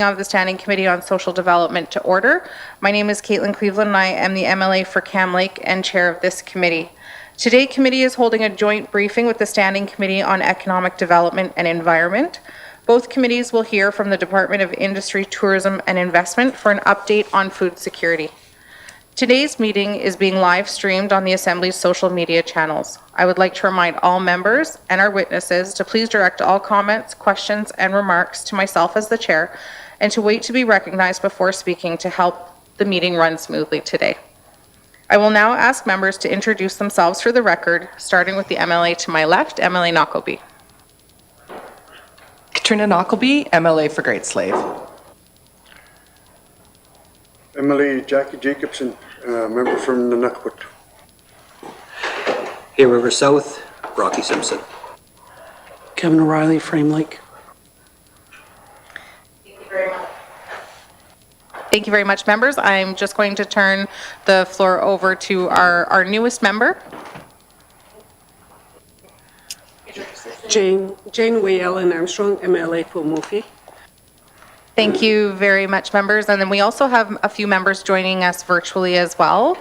of the Standing Committee on Social Development to order. My name is Caitlin Cleveland and I am the MLA for Cam Lake and chair of this committee. Today, committee is holding a joint briefing with the Standing Committee on Economic Development and Environment. Both committees will hear from the Department of Industry, Tourism and Investment for an update on food security. Today's meeting is being live streamed on the Assembly's social media channels. I would like to remind all members and our witnesses to please direct all comments, questions, and remarks to myself as the chair and to wait to be recognized before speaking to help the meeting run smoothly today. I will now ask members to introduce themselves for the record, starting with the MLA to my left, MLA Knockleby. Katrina Knockleby, MLA for Great Slave. MLA Jackie Jacobson, member from Nunavut. Here River South, Rocky Simpson. Kevin O'Reilly, Frame Lake. Thank you very much, members. I'm just going to turn the floor over to our newest member. Jane Way-Ellen Armstrong, MLA for Mofi. Thank you very much, members. And then we also have a few members joining us virtually as well.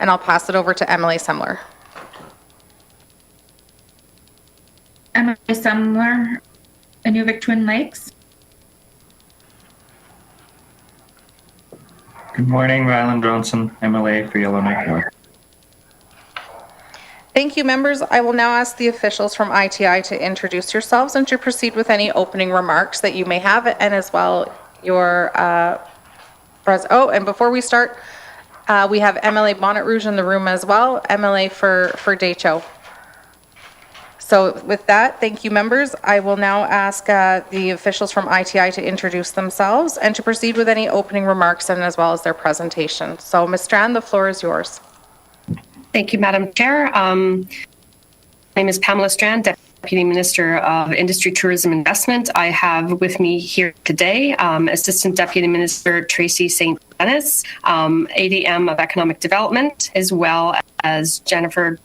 And I'll pass it over to Emily Semler. Emily Semler, Inuvik Twin Lakes. Good morning, Ryland Johnson, MLA for Yellowknife North. Thank you, members. I will now ask the officials from ITI to introduce yourselves and to proceed with any opening remarks that you may have, and as well your and before we start, we have MLA Bonnet Rouge in the room as well, MLA for Decho. So with that, thank you, members. I will now ask the officials from ITI to introduce themselves and to proceed with any opening remarks and as well as their presentation. So Ms. Strand, the floor is yours. Thank you, Madam Chair. My name is Pamela Strand, Deputy Minister of Industry, Tourism and Investment. I have with me here today Assistant Deputy Minister Tracy St. Dennis, ADM of Economic Development, as well as Jennifer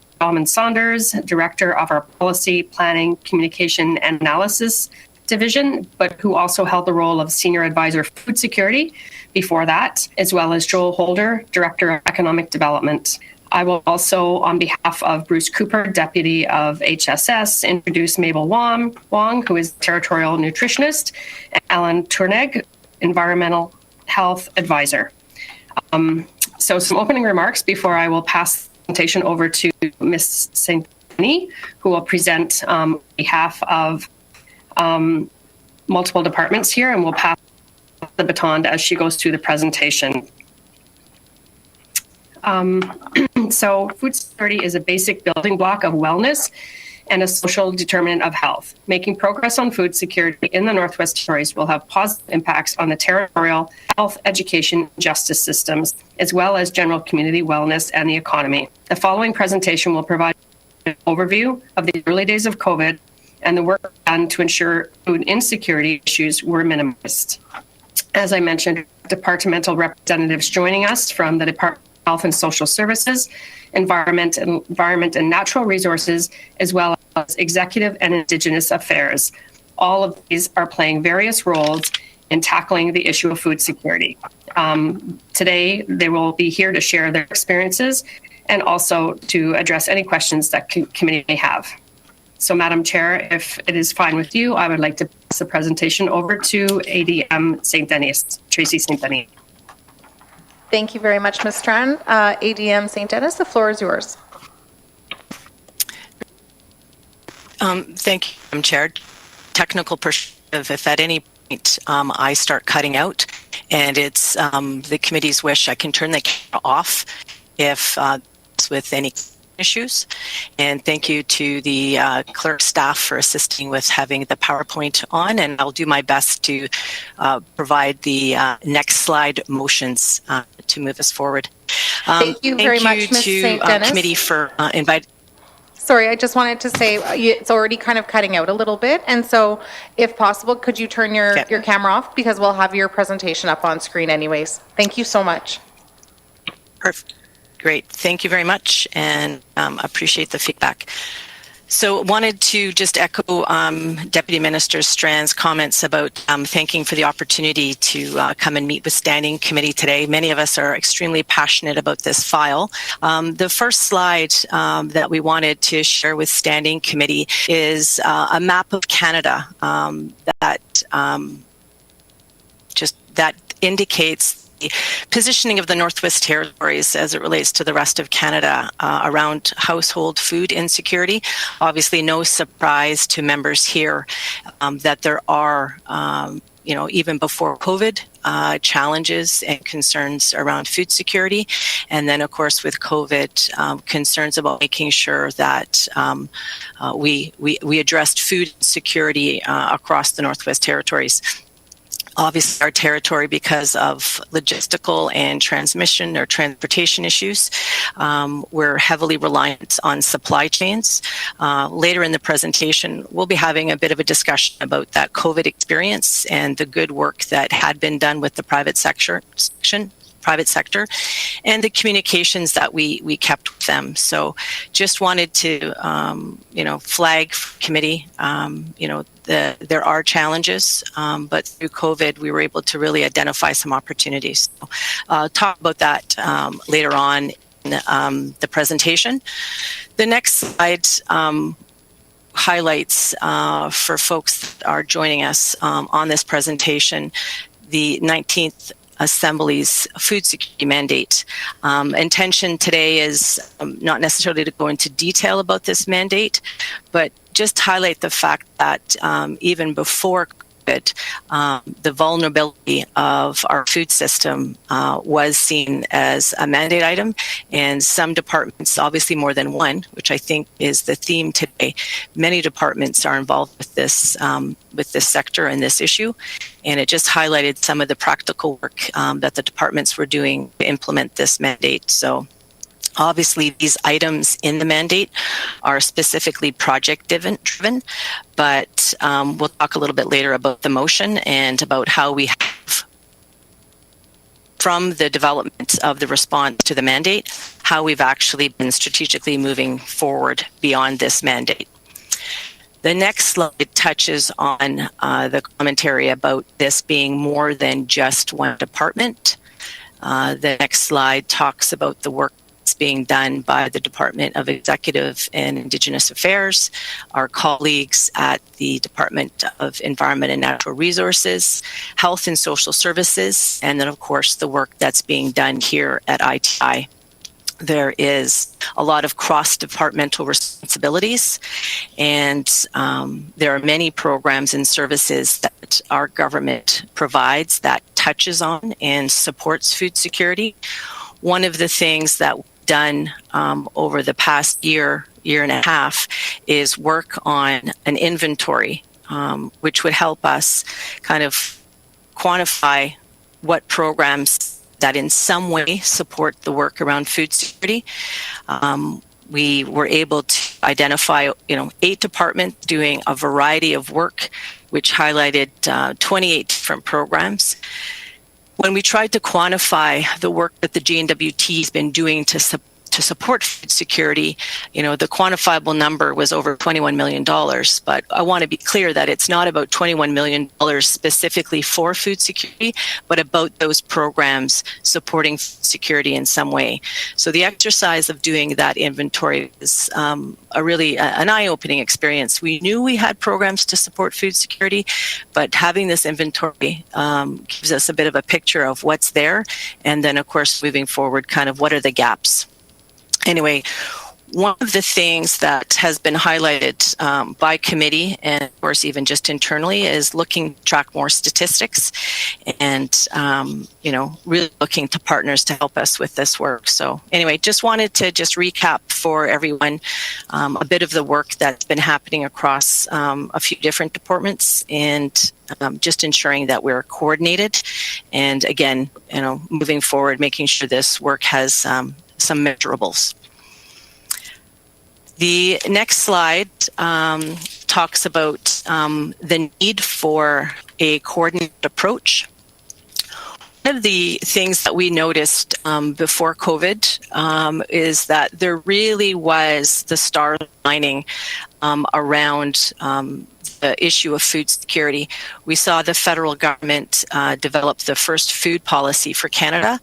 Saunders, Director of our Policy, Planning, Communication and Analysis Division, but who also held the role of Senior Advisor for Food Security before that, as well as Joel Holder, Director of Economic Development. I will also, on behalf of Bruce Cooper, Deputy of HSS, introduce Mabel Wong, who is Territorial Nutritionist, and Alan Turneg, Environmental Health Advisor. So some opening remarks before I will pass the presentation over to Ms. St. Denis, who will present on behalf of multiple departments here, and will pass the baton as she goes through the presentation. So food security is a basic building block of wellness and a social determinant of health. Making progress on food security in the Northwest Territories will have positive impacts on the territorial health, education, and justice systems, as well as general community wellness and the economy. The following presentation will provide an overview of the early days of COVID and the work done to ensure food insecurity issues were minimized. As I mentioned, departmental representatives joining us from the Department of Health and Social Services, Environment and Natural Resources, as well as Executive and Indigenous Affairs. All of these are playing various roles in tackling the issue of food security. Today, they will be here to share their experiences and also to address any questions that committee may have. So, Madam Chair, if it is fine with you, I would like to pass the presentation over to ADM St. Denis, Tracy St. Denis. Thank you very much, Ms. Strand. ADM St. Denis, the floor is yours. Thank you, Madam Chair. Technical perspective, if at any point I start cutting out and it's the committee's wish, I can turn the camera off if it's with any issues. And thank you to the clerk staff for assisting with having the PowerPoint on, and I'll do my best to provide the next slide motions to move us forward. Thank you very much, Ms. St. Denis. Committee for inviting. Sorry, I just wanted to say it's already kind of cutting out a little bit, and so if possible, could you turn your camera off, because we'll have your presentation up on screen anyways. Thank you so much. Perfect. Great. Thank you very much, and appreciate the feedback. So wanted to just echo Deputy Minister Strand's comments about thanking for the opportunity to come and meet with Standing Committee today. Many of us are extremely passionate about this file. The first slide that we wanted to share with Standing Committee is a map of Canada that indicates the positioning of the Northwest Territories as it relates to the rest of Canada around household food insecurity. Obviously, no surprise to members here that there are, even before COVID, challenges and concerns around food security. And then, of course, with COVID, concerns about making sure that we addressed food security across the Northwest Territories. Obviously, our territory, because of logistical and transmission or transportation issues, we're heavily reliant on supply chains. Later in the presentation, we'll be having a bit of a discussion about that COVID experience and the good work that had been done with the private sector and the communications that we kept with them. So just wanted to, flag for committee, there are challenges, but through COVID, we were able to really identify some opportunities. So, talk about that later on in the presentation. The next slide highlights for folks that are joining us on this presentation, the 19th Assembly's food security mandate. Intention today is not necessarily to go into detail about this mandate, but just highlight the fact that even before COVID, the vulnerability of our food system was seen as a mandate item, and some departments, obviously more than one, which I think is the theme today, many departments are involved with this sector and this issue, and it just highlighted some of the practical work that the departments were doing to implement this mandate. So obviously, these items in the mandate are specifically project-driven, but we'll talk a little bit later about the motion and about how we have, from the development of the response to the mandate, how we've actually been strategically moving forward beyond this mandate. The next slide touches on the commentary about this being more than just one department. The next slide talks about the work being done by the Department of Executive and Indigenous Affairs, our colleagues at the Department of Environment and Natural Resources, Health and Social Services, and then, of course, the work that's being done here at ITI. There is a lot of cross-departmental responsibilities, and there are many programs and services that our government provides that touches on and supports food security. One of the things that we've done over the past year and a half is work on an inventory, which would help us kind of quantify what programs that in some way support the work around food security. We were able to identify, 8 departments doing a variety of work, which highlighted 28 different programs. When we tried to quantify the work that the NWT has been doing to support food security, the quantifiable number was over $21 million. But I want to be clear that it's not about $21 million specifically for food security, but about those programs supporting food security in some way. So the exercise of doing that inventory is a really an eye-opening experience. We knew we had programs to support food security, but having this inventory gives us a bit of a picture of what's there. And then, of course, moving forward, kind of what are the gaps. Anyway, one of the things that has been highlighted by committee and, of course, even just internally is looking to track more statistics and, really looking to partners to help us with this work. So anyway, just wanted to just recap for everyone a bit of the work that's been happening across a few different departments and just ensuring that we're coordinated. And again, moving forward, making sure this work has some measurables. The next slide talks about the need for a coordinated approach. One of the things that we noticed before COVID is that there really was the star lining around the issue of food security. We saw the federal government develop the first food policy for Canada.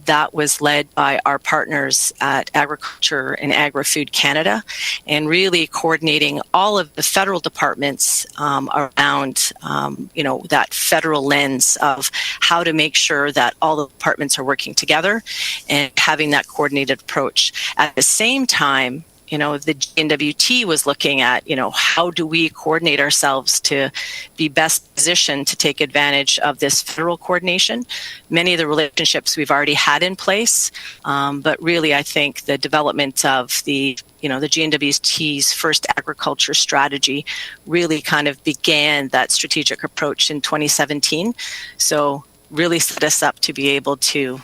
That was led by our partners at Agriculture and Agri-Food Canada, and really coordinating all of the federal departments around, that federal lens of how to make sure that all the departments are working together and having that coordinated approach. At the same time, the NWT was looking at, how do we coordinate ourselves to be best positioned to take advantage of this federal coordination. Many of the relationships we've already had in place, but really I think the development of the GNWT's first agriculture strategy really kind of began that strategic approach in 2017. So really set us up to be able to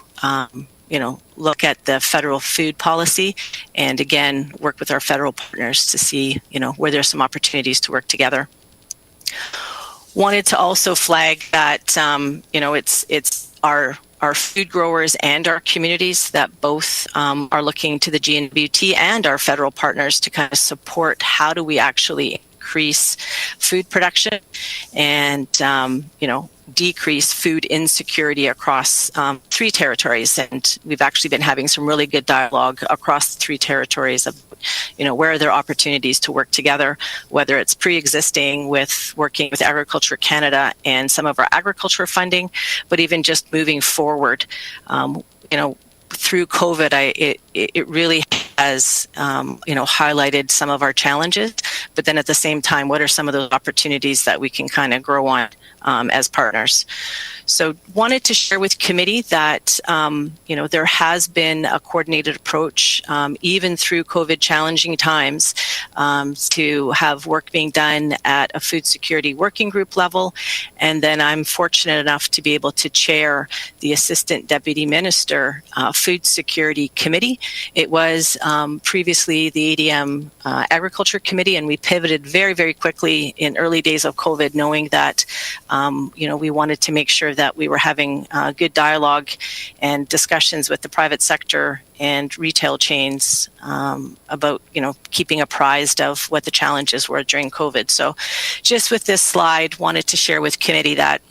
look at the federal food policy and again, work with our federal partners to see, where there's some opportunities to work together. Wanted to also flag that, it's our food growers and our communities that both are looking to the GNWT and our federal partners to kind of support how do we actually increase food production and, decrease food insecurity across 3 territories. And we've actually been having some really good dialogue across the 3 territories of, where are there opportunities to work together, whether it's pre-existing with working with Agriculture Canada and some of our agriculture funding, but even just moving forward, through COVID, it really has, highlighted some of our challenges, but then at the same time, what are some of those opportunities that we can kind of grow on as partners? So wanted to share with committee that, there has been a coordinated approach, even through COVID challenging times, to have work being done at a food security working group level. And then I'm fortunate enough to be able to chair the Assistant Deputy Minister Food Security Committee. It was previously the ADM Agriculture Committee, and we pivoted very, very quickly in early days of COVID, knowing that, we wanted to make sure that we were having good dialogue and discussions with the private sector and retail chains about, keeping apprised of what the challenges were during COVID. So just with this slide, wanted to share with committee that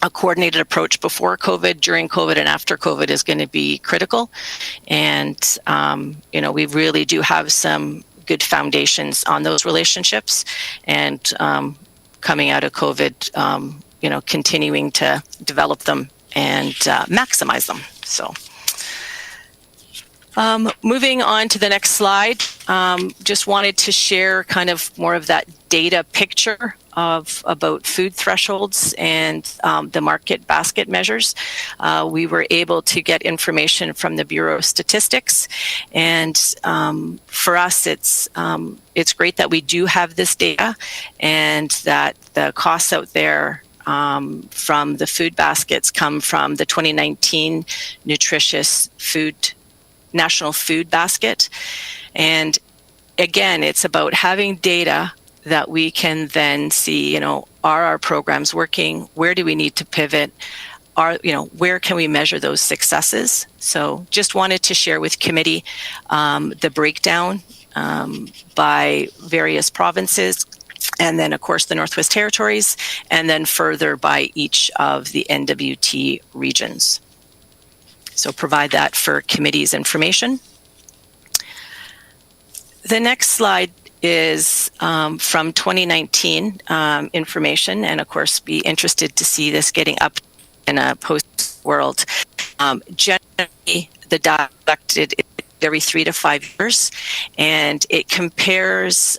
a coordinated approach before COVID, during COVID, and after COVID is going to be critical. And, we really do have some good foundations on those relationships, and coming out of COVID, continuing to develop them and maximize them. So moving on to the next slide, just wanted to share kind of more of that data picture about food thresholds and the market basket measures. We were able to get information from the Bureau of Statistics, and for us, it's great that we do have this data and that the costs out there from the food baskets come from the 2019 Nutritious Food National Food Basket. And again, it's about having data that we can then see, are our programs working? Where do we need to pivot? Where can we measure those successes? So just wanted to share with committee the breakdown by various provinces, and then of course the Northwest Territories, and then further by each of the NWT regions. So provide that for committee's information. The next slide is from 2019 information, and of course be interested to see this getting up in a post world. Generally, the data collected every 3 to 5 years, and it compares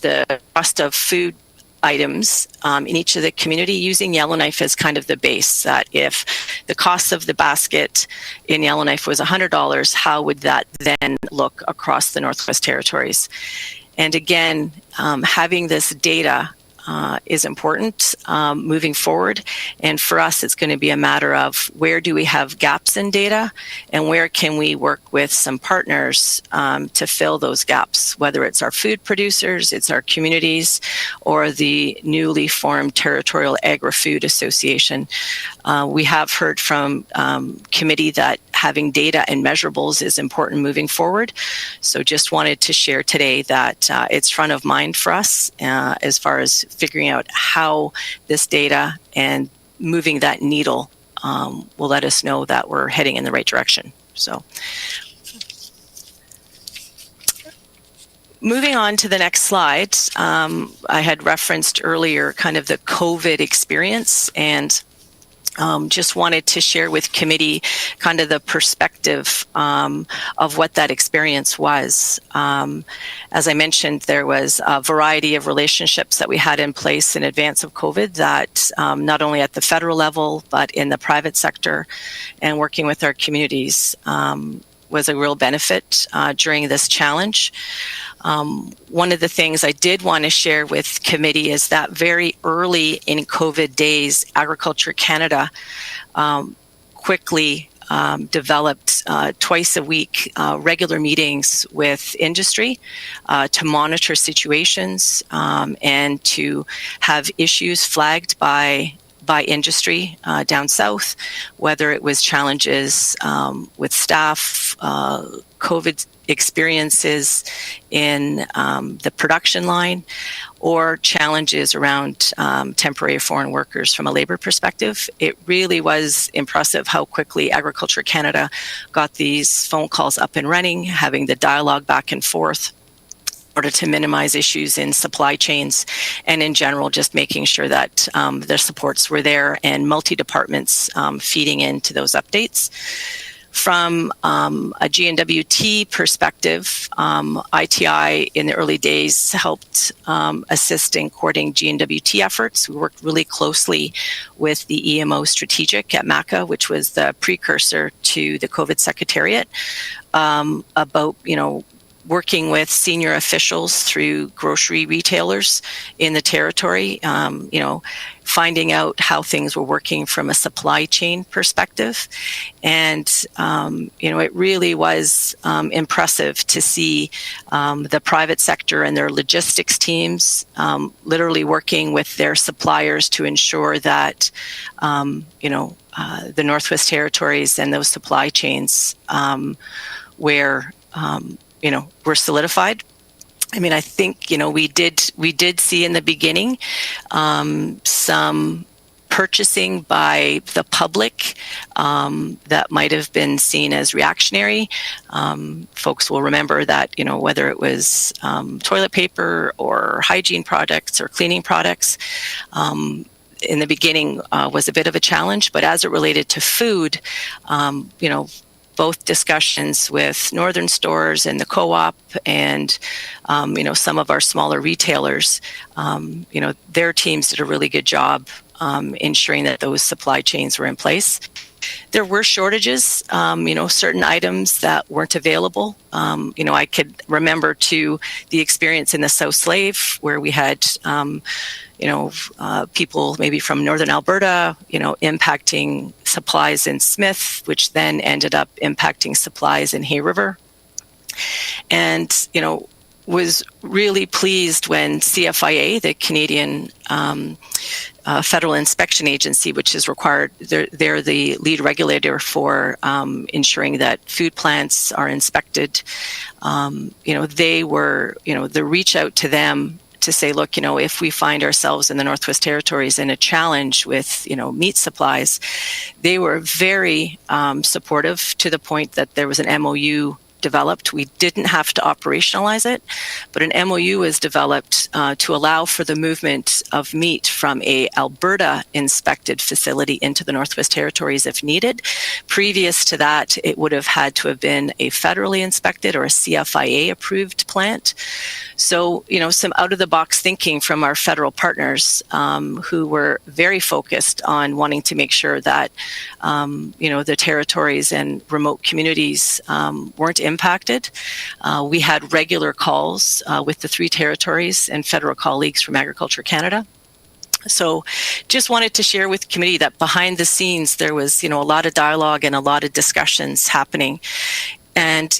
the cost of food items in each of the community using Yellowknife as kind of the base, that if the cost of the basket in Yellowknife was $100, how would that then look across the Northwest Territories? And again, having this data is important moving forward. And for us, it's going to be a matter of where do we have gaps in data and where can we work with some partners to fill those gaps, whether it's our food producers, it's our communities, or the newly formed Territorial Agri-Food Association. We have heard from committee that having data and measurables is important moving forward. So just wanted to share today that it's front of mind for us as far as figuring out how this data and moving that needle will let us know that we're heading in the right direction. So moving on to the next slide, I had referenced earlier kind of the COVID experience, and just wanted to share with committee kind of the perspective of what that experience was. As I mentioned, there was a variety of relationships that we had in place in advance of COVID that not only at the federal level, but in the private sector and working with our communities was a real benefit during this challenge. One of the things I did want to share with committee is that very early in COVID days, Agriculture Canada quickly developed twice a week regular meetings with industry to monitor situations and to have issues flagged by industry down south, whether it was challenges with staff, COVID experiences in the production line, or challenges around temporary foreign workers from a labor perspective. It really was impressive how quickly Agriculture Canada got these phone calls up and running, having the dialogue back and forth in order to minimize issues in supply chains, and in general just making sure that the supports were there and multi-departments feeding into those updates. From a GNWT perspective, ITI in the early days helped assist in coordinating GNWT efforts. We worked really closely with the EMO Strategic at MACA, which was the precursor to the COVID Secretariat, about, working with senior officials through grocery retailers in the territory, finding out how things were working from a supply chain perspective. And, it really was impressive to see the private sector and their logistics teams literally working with their suppliers to ensure that, the Northwest Territories and those supply chains were solidified. I mean, I think, we did see in the beginning some purchasing by the public that might have been seen as reactionary. Folks will remember that, whether it was toilet paper or hygiene products or cleaning products, in the beginning was a bit of a challenge, but as it related to food, both discussions with northern stores and the co-op and, some of our smaller retailers, their teams did a really good job ensuring that those supply chains were in place. There were shortages, certain items that weren't available. I could remember too the experience in the South Slave where we had, people maybe from northern Alberta, impacting supplies in Smith, which then ended up impacting supplies in Hay River. And, was really pleased when CFIA, the Canadian Federal Inspection Agency, which is required, they're the lead regulator for ensuring that food plants are inspected. They were, the reach out to them to say, look, if we find ourselves in the Northwest Territories in a challenge with, meat supplies, they were very supportive to the point that there was an MOU developed. We didn't have to operationalize it, but an MOU was developed to allow for the movement of meat from a Alberta inspected facility into the Northwest Territories if needed. Previous to that, it would have had to have been a federally inspected or a CFIA approved plant. So, some out of the box thinking from our federal partners who were very focused on wanting to make sure that, the territories and remote communities weren't impacted. We had regular calls with the 3 territories and federal colleagues from Agriculture Canada. So just wanted to share with committee that behind the scenes, there was, a lot of dialogue and a lot of discussions happening. And,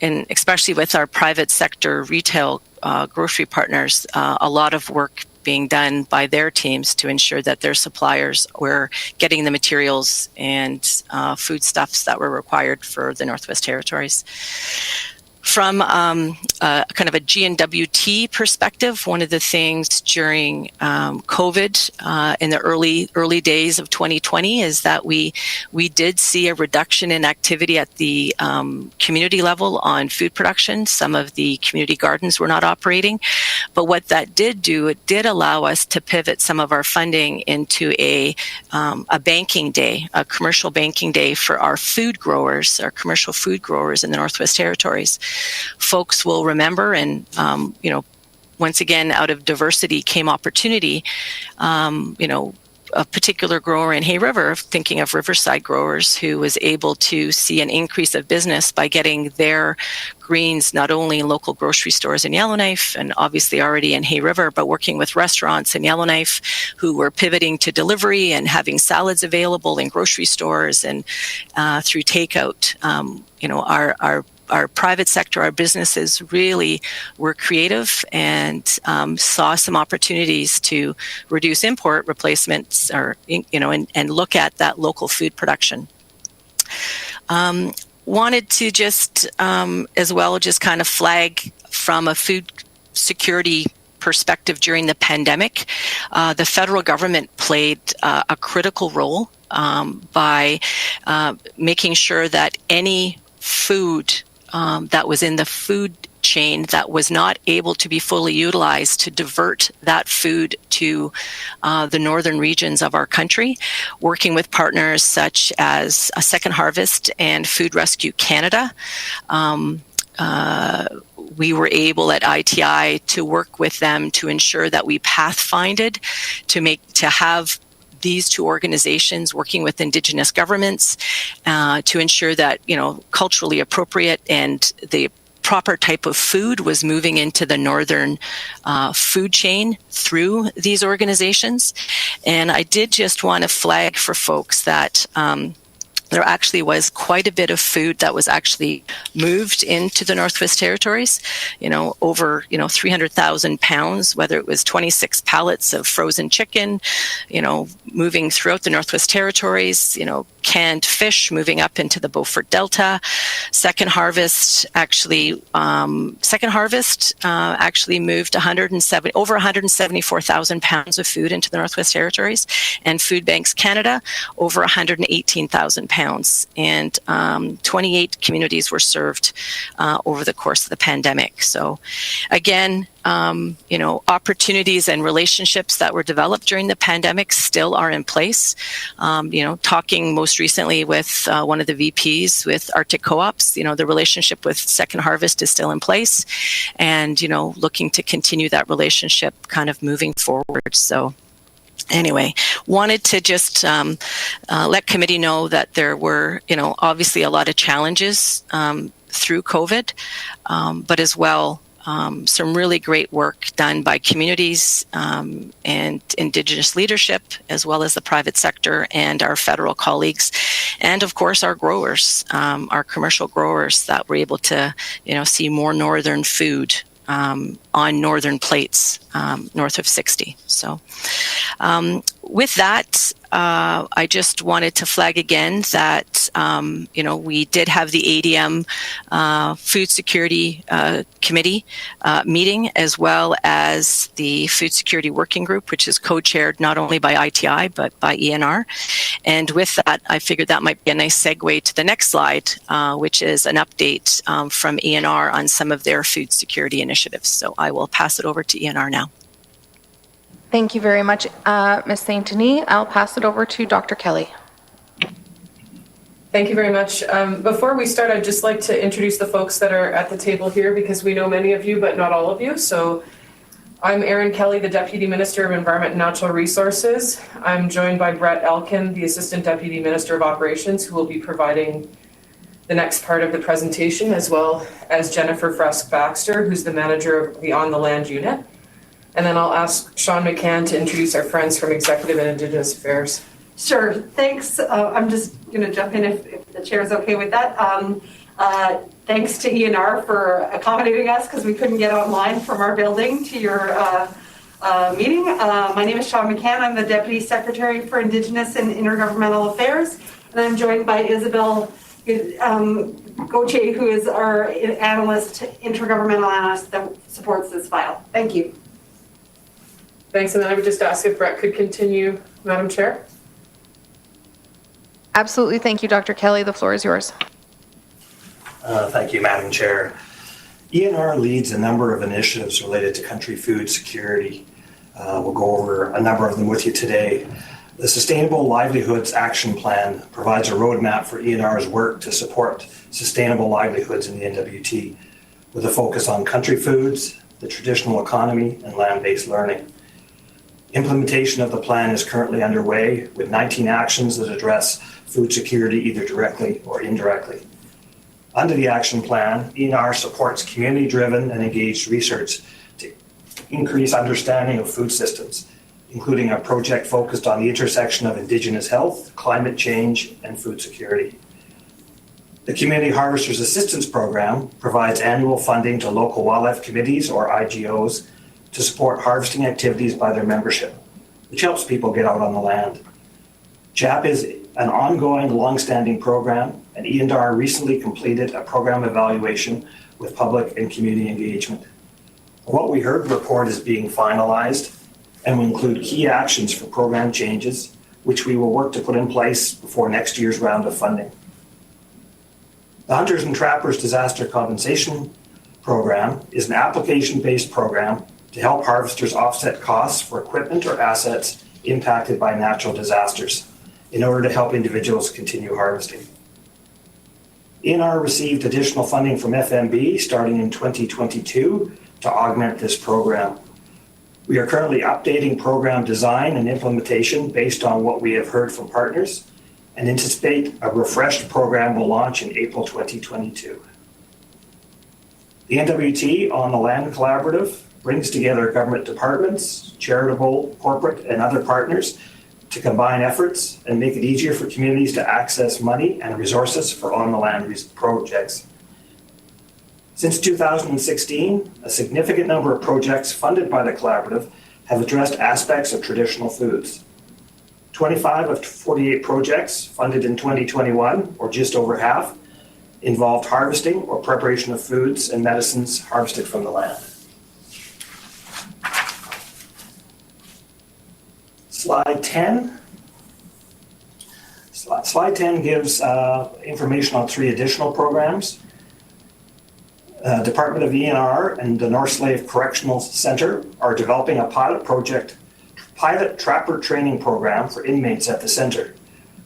and especially with our private sector retail grocery partners, a lot of work being done by their teams to ensure that their suppliers were getting the materials and foodstuffs that were required for the Northwest Territories. From kind of a GNWT perspective, one of the things during COVID in the early days of 2020 is that we did see a reduction in activity at the community level on food production. Some of the community gardens were not operating, but what that did do, it did allow us to pivot some of our funding into a banking day, a commercial banking day for our food growers, our commercial food growers in the Northwest Territories. Folks will remember, and once again, out of diversity came opportunity. A particular grower in Hay River, thinking of Riverside growers, who was able to see an increase of business by getting their greens not only in local grocery stores in Yellowknife and obviously already in Hay River, but working with restaurants in Yellowknife who were pivoting to delivery and having salads available in grocery stores and through takeout. Our private sector, our businesses really were creative and saw some opportunities to reduce import replacements, or and look at that local food production. Wanted to just as well just kind of flag from a food security perspective during the pandemic. The federal government played a critical role by making sure that any food that was in the food chain that was not able to be fully utilized, to divert that food to the northern regions of our country, working with partners such as a Second Harvest and Food Rescue Canada. We were able at ITI to work with them to ensure that we pathfinded to have these two organizations working with Indigenous governments to ensure that, culturally appropriate and the proper type of food was moving into the northern food chain through these organizations. And I did just want to flag for folks that there actually was quite a bit of food that was actually moved into the Northwest Territories, over, 300,000 pounds, whether it was 26 pallets of frozen chicken, moving throughout the Northwest Territories, canned fish moving up into the Beaufort Delta. Second Harvest actually moved over 174,000 pounds of food into the Northwest Territories, and Food Banks Canada over 118,000 pounds. And 28 communities were served over the course of the pandemic. So again, opportunities and relationships that were developed during the pandemic still are in place. Talking most recently with one of the VPs with Arctic Co-ops, the relationship with Second Harvest is still in place, and, looking to continue that relationship kind of moving forward. So anyway, wanted to just let committee know that there were, obviously a lot of challenges through COVID, but as well, some really great work done by communities and Indigenous leadership, as well as the private sector and our federal colleagues, and of course our growers, our commercial growers that were able to, see more northern food on northern plates north of 60. So with that, I just wanted to flag again that, we did have the ADM Food Security Committee meeting, as well as the Food Security Working Group, which is co-chaired not only by ITI, but by ENR. And with that, I figured that might be a nice segue to the next slide, which is an update from ENR on some of their food security initiatives. So I will pass it over to ENR now. Thank you very much, Ms. St. Denis. I'll pass it over to Dr. Kelly. Thank you very much. Before we start, I'd just like to introduce the folks that are at the table here, because we know many of you, but not all of you. So I'm Erin Kelly, the Deputy Minister of Environment and Natural Resources. I'm joined by Brett Elkin, the Assistant Deputy Minister of Operations, who will be providing the next part of the presentation, as well as Jennifer Fresk-Baxter, who's the Manager of the On the Land Unit. And then I'll ask Sean McCann to introduce our friends from Executive and Indigenous Affairs. Sure, thanks. I'm just going to jump in if the chair is okay with that. Thanks to ENR for accommodating us, because we couldn't get online from our building to your meeting. My name is Sean McCann. I'm the Deputy Secretary for Indigenous and Intergovernmental Affairs, and I'm joined by Isabel Gauthier, who is our intergovernmental analyst that supports this file. Thank you. Thanks, and then I would just ask if Brett could continue, Madam Chair. Absolutely. Thank you, Dr. Kelly. The floor is yours. Thank you, Madam Chair. ENR leads a number of initiatives related to country food security. We'll go over a number of them with you today. The Sustainable Livelihoods Action Plan provides a roadmap for ENR's work to support sustainable livelihoods in the NWT, with a focus on country foods, the traditional economy, and land-based learning. Implementation of the plan is currently underway, with 19 actions that address food security either directly or indirectly. Under the action plan, ENR supports community-driven and engaged research to increase understanding of food systems, including a project focused on the intersection of Indigenous health, climate change, and food security. The Community Harvesters Assistance Program provides annual funding to local wildlife committees, or IGOs, to support harvesting activities by their membership, which helps people get out on the land. CHAP is an ongoing, long-standing program, and ENR recently completed a program evaluation with public and community engagement. What we heard report is being finalized and will include key actions for program changes, which we will work to put in place before next year's round of funding. The Hunters and Trappers Disaster Compensation Program is an application-based program to help harvesters offset costs for equipment or assets impacted by natural disasters in order to help individuals continue harvesting. ENR received additional funding from FMB starting in 2022 to augment this program. We are currently updating program design and implementation based on what we have heard from partners and anticipate a refreshed program will launch in April 2022. The NWT On the Land Collaborative brings together government departments, charitable, corporate, and other partners to combine efforts and make it easier for communities to access money and resources for on-the-land projects. Since 2016, a significant number of projects funded by the collaborative have addressed aspects of traditional foods. 25 of 48 projects funded in 2021, or just over half, involved harvesting or preparation of foods and medicines harvested from the land. Slide 10. Slide 10 gives information on 3 additional programs. Department of ENR and the North Slave Correctional Center are developing a pilot trapper training program for inmates at the center,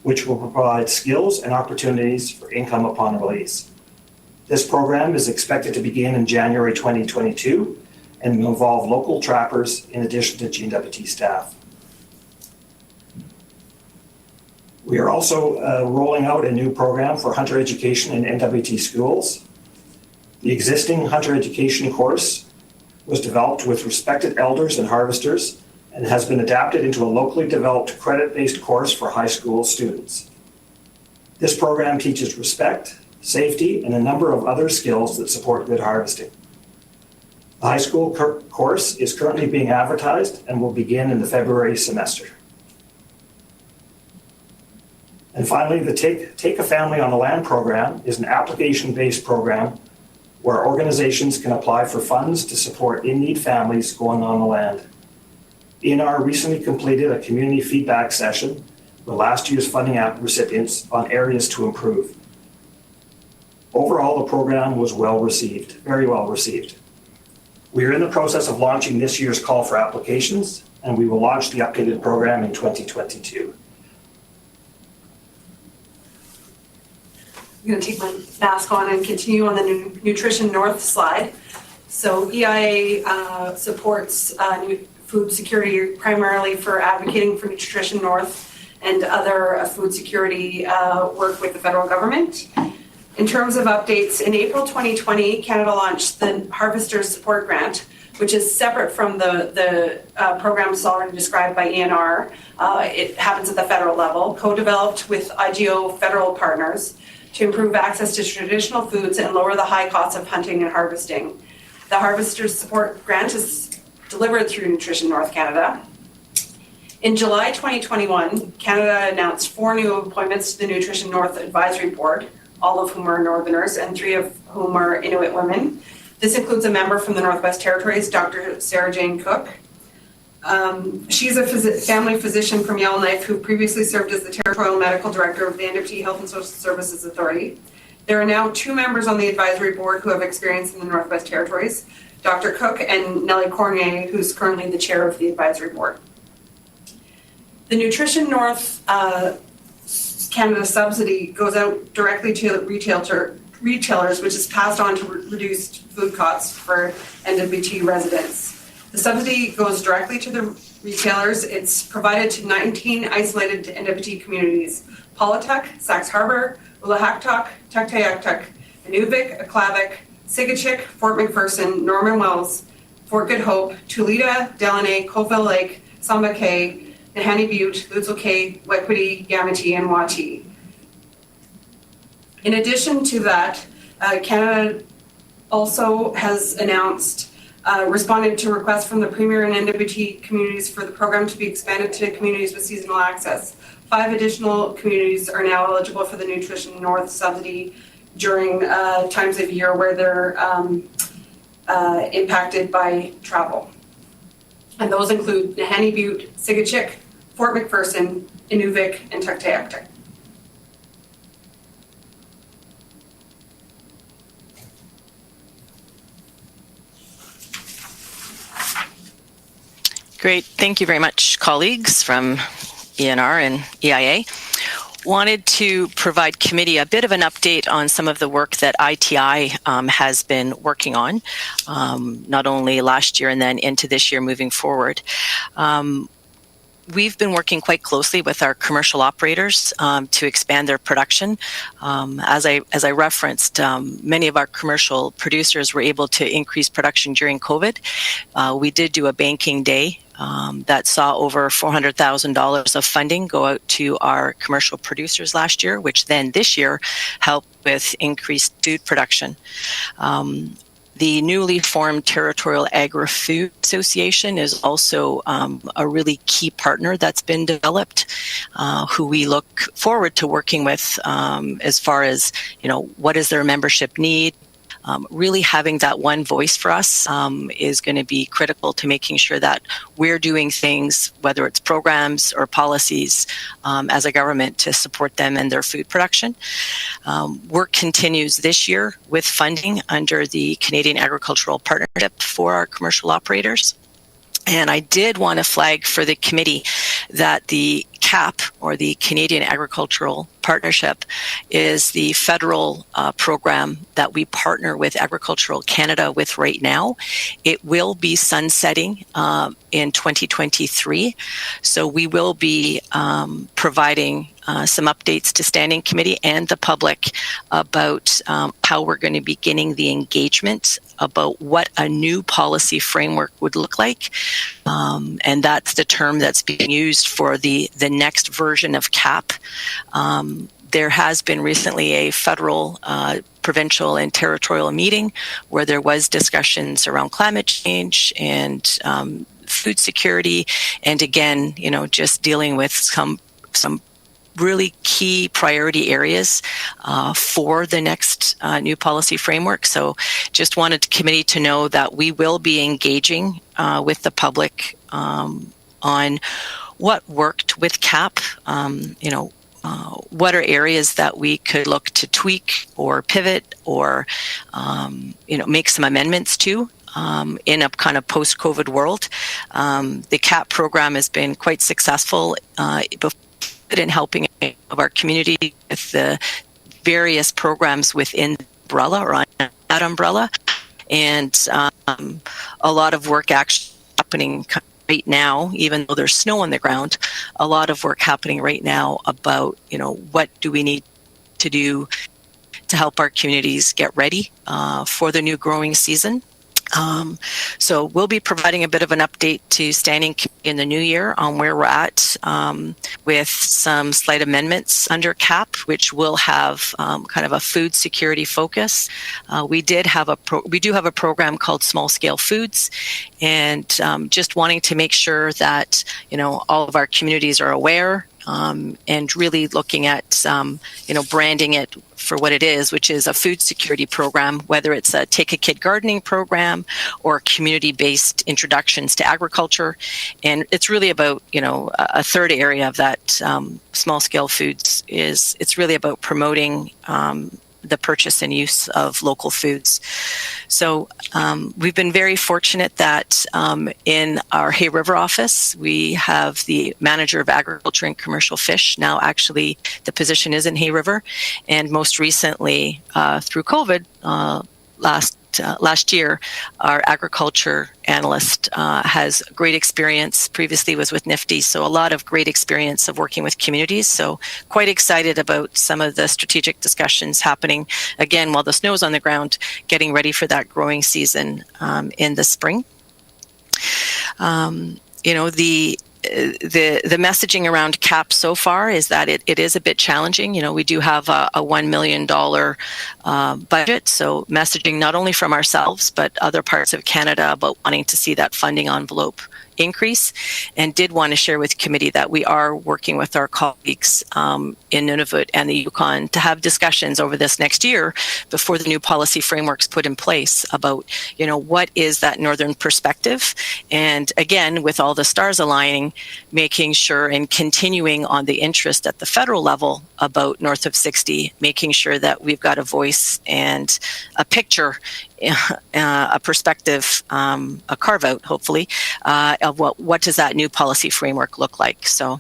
which will provide skills and opportunities for income upon release. This program is expected to begin in January 2022 and will involve local trappers in addition to GWT staff. We are also rolling out a new program for hunter education in NWT schools. The existing hunter education course was developed with respected elders and harvesters and has been adapted into a locally developed credit-based course for high school students. This program teaches respect, safety, and a number of other skills that support good harvesting. The high school course is currently being advertised and will begin in the February semester. And finally, the Take a Family on the Land program is an application-based program where organizations can apply for funds to support in-need families going on the land. ENR recently completed a community feedback session with last year's funding recipients on areas to improve. Overall, the program was well received, very well received. We are in the process of launching this year's call for applications, and we will launch the updated program in 2022. I'm going to take my mask on and continue on the Nutrition North slide. So EIA supports food security primarily for advocating for Nutrition North and other food security work with the federal government. In terms of updates, in April 2020, Canada launched the Harvesters Support Grant, which is separate from the programs already described by ENR. It happens at the federal level, co-developed with IGO federal partners to improve access to traditional foods and lower the high costs of hunting and harvesting. The Harvesters Support Grant is delivered through Nutrition North Canada. In July 2021, Canada announced 4 new appointments to the Nutrition North Advisory Board, all of whom are Northerners and 3 of whom are Inuit women. This includes a member from the Northwest Territories, Dr. Sarah Jane Cook. She's a family physician from Yellowknife who previously served as the Territorial Medical Director of the NWT Health and Social Services Authority. There are now 2 members on the advisory board who have experience in the Northwest Territories, Dr. Cook and Nellie Cornier, who's currently the chair of the advisory board. The Nutrition North Canada subsidy goes out directly to retailers, which is passed on to reduced food costs for NWT residents. The subsidy goes directly to the retailers. It's provided to 19 isolated NWT communities: Paulatuk, Sax Harbor, Ulahaktuk, Tuktoyaktuk, Inuvik, Aklavik, Sigachik, Fort McPherson, Norman Wells, Fort Good Hope, Tulita, Delaney, Colville Lake, Samba Cay, Nahanni Butte, Lutzel Cay, Wekwiti, Yamati, and Wati. In addition to that, Canada also has announced, responded to requests from the Premier and NWT communities for the program to be expanded to communities with seasonal access. 5 additional communities are now eligible for the Nutrition North subsidy during times of year where they're impacted by travel. And those include Nahanni Butte, Sigachik, Fort McPherson, Inuvik, and Tuktoyaktuk. Great. Thank you very much, colleagues from ENR and EIA. Wanted to provide committee a bit of an update on some of the work that ITI has been working on, not only last year and then into this year moving forward. We've been working quite closely with our commercial operators to expand their production. As I referenced, many of our commercial producers were able to increase production during COVID. We did do a banking day that saw over $400,000 of funding go out to our commercial producers last year, which then this year helped with increased food production. The newly formed Territorial Agri-Food Association is also a really key partner that's been developed, who we look forward to working with as far as, what does their membership need? Really having that one voice for us is going to be critical to making sure that we're doing things, whether it's programs or policies, as a government to support them and their food production. Work continues this year with funding under the Canadian Agricultural Partnership for our commercial operators. And I did want to flag for the committee that the CAP, or the Canadian Agricultural Partnership, is the federal program that we partner with Agricultural Canada with right now. It will be sunsetting in 2023. So we will be providing some updates to Standing Committee and the public about how we're going to be beginning the engagement about what a new policy framework would look like. And that's the term that's being used for the next version of CAP. There has been recently a federal, provincial, and territorial meeting where there was discussions around climate change and food security, and again, just dealing with some really key priority areas for the next new policy framework. So just wanted the committee to know that we will be engaging with the public on what worked with CAP, what are areas that we could look to tweak or pivot or, make some amendments to in a kind of post-COVID world. The CAP program has been quite successful in helping of our community with the various programs within the umbrella or on that umbrella. And a lot of work actually happening right now, even though there's snow on the ground, a lot of work happening right now about, what do we need to do to help our communities get ready for the new growing season. So we'll be providing a bit of an update to standing in the new year on where we're at with some slight amendments under CAP, which will have kind of a food security focus. We do have a program called Small Scale Foods, and just wanting to make sure that all of our communities are aware. And really looking at, branding it for what it is, which is a food security program, whether it's a Take a Kid gardening program or community-based introductions to agriculture. And it's really about, a third area of that small scale foods is it's really about promoting the purchase and use of local foods. So we've been very fortunate that in our Hay River office, we have the manager of agriculture and commercial fish. Now, actually, the position is in Hay River. And most recently, through COVID, last year, our agriculture analyst has great experience. Previously was with NFTY, so a lot of great experience of working with communities. So quite excited about some of the strategic discussions happening, again, while the snow's on the ground, getting ready for that growing season in the spring. The messaging around CAP so far is that it is a bit challenging. We do have a $1 million budget, so messaging not only from ourselves, but other parts of Canada about wanting to see that funding envelope increase, and did want to share with committee that we are working with our colleagues in Nunavut and the Yukon to have discussions over this next year before the new policy framework's put in place about, what is that northern perspective, and again, with all the stars aligning, making sure and continuing on the interest at the federal level about north of 60, making sure that we've got a voice and a picture, a perspective, a carve out, hopefully, of what does that new policy framework look like. So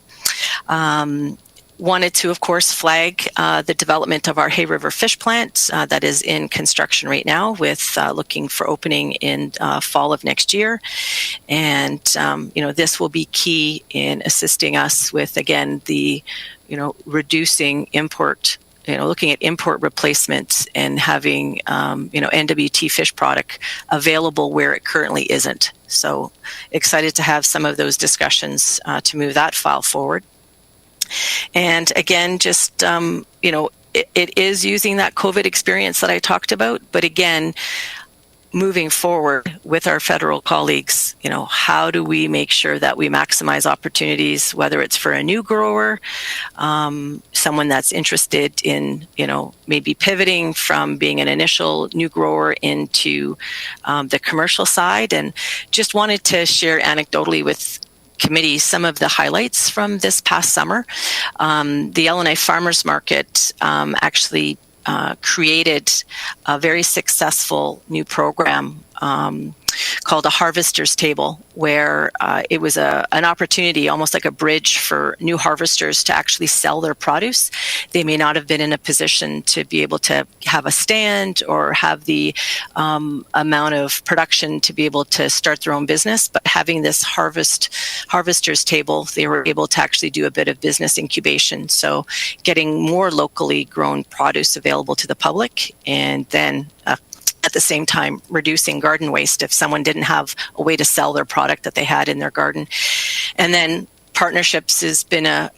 wanted to, of course, flag the development of our Hay River fish plant that is in construction right now, with looking for opening in fall of next year. And, this will be key in assisting us with, again, the, reducing import, looking at import replacements and having, NWT fish product available where it currently isn't. So excited to have some of those discussions to move that file forward. And again, just, it is using that COVID experience that I talked about, but again, moving forward with our federal colleagues, how do we make sure that we maximize opportunities, whether it's for a new grower, someone that's interested in, maybe pivoting from being an initial new grower into the commercial side. And just wanted to share anecdotally with committee some of the highlights from this past summer. The Yellowknife Farmers Market actually created a very successful new program called a Harvester's Table, where it was an opportunity, almost like a bridge for new harvesters to actually sell their produce. They may not have been in a position to be able to have a stand or have the amount of production to be able to start their own business, but having this Harvester's Table, they were able to actually do a bit of business incubation. So getting more locally grown produce available to the public, and then at the same time reducing garden waste if someone didn't have a way to sell their product that they had in their garden. And then partnerships has been a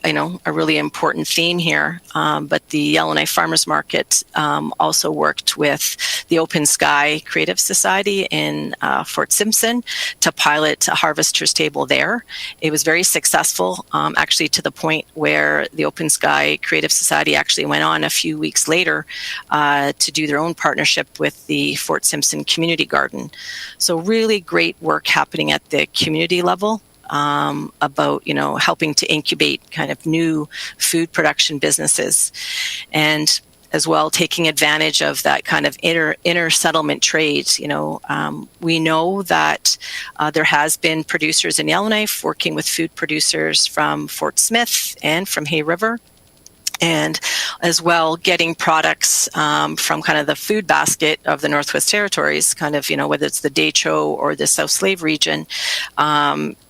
really important theme here. But the Yellowknife Farmers Market also worked with the Open Sky Creative Society in Fort Simpson to pilot a Harvester's Table there. It was very successful, actually to the point where the Open Sky Creative Society actually went on a few weeks later to do their own partnership with the Fort Simpson Community Garden. So really great work happening at the community level. About, helping to incubate kind of new food production businesses, and as well taking advantage of that kind of inner settlement trade. We know that there has been producers in Yellowknife working with food producers from Fort Smith and from Hay River, and as well getting products from kind of the food basket of the Northwest Territories, kind of, whether it's the Decho or the South Slave region,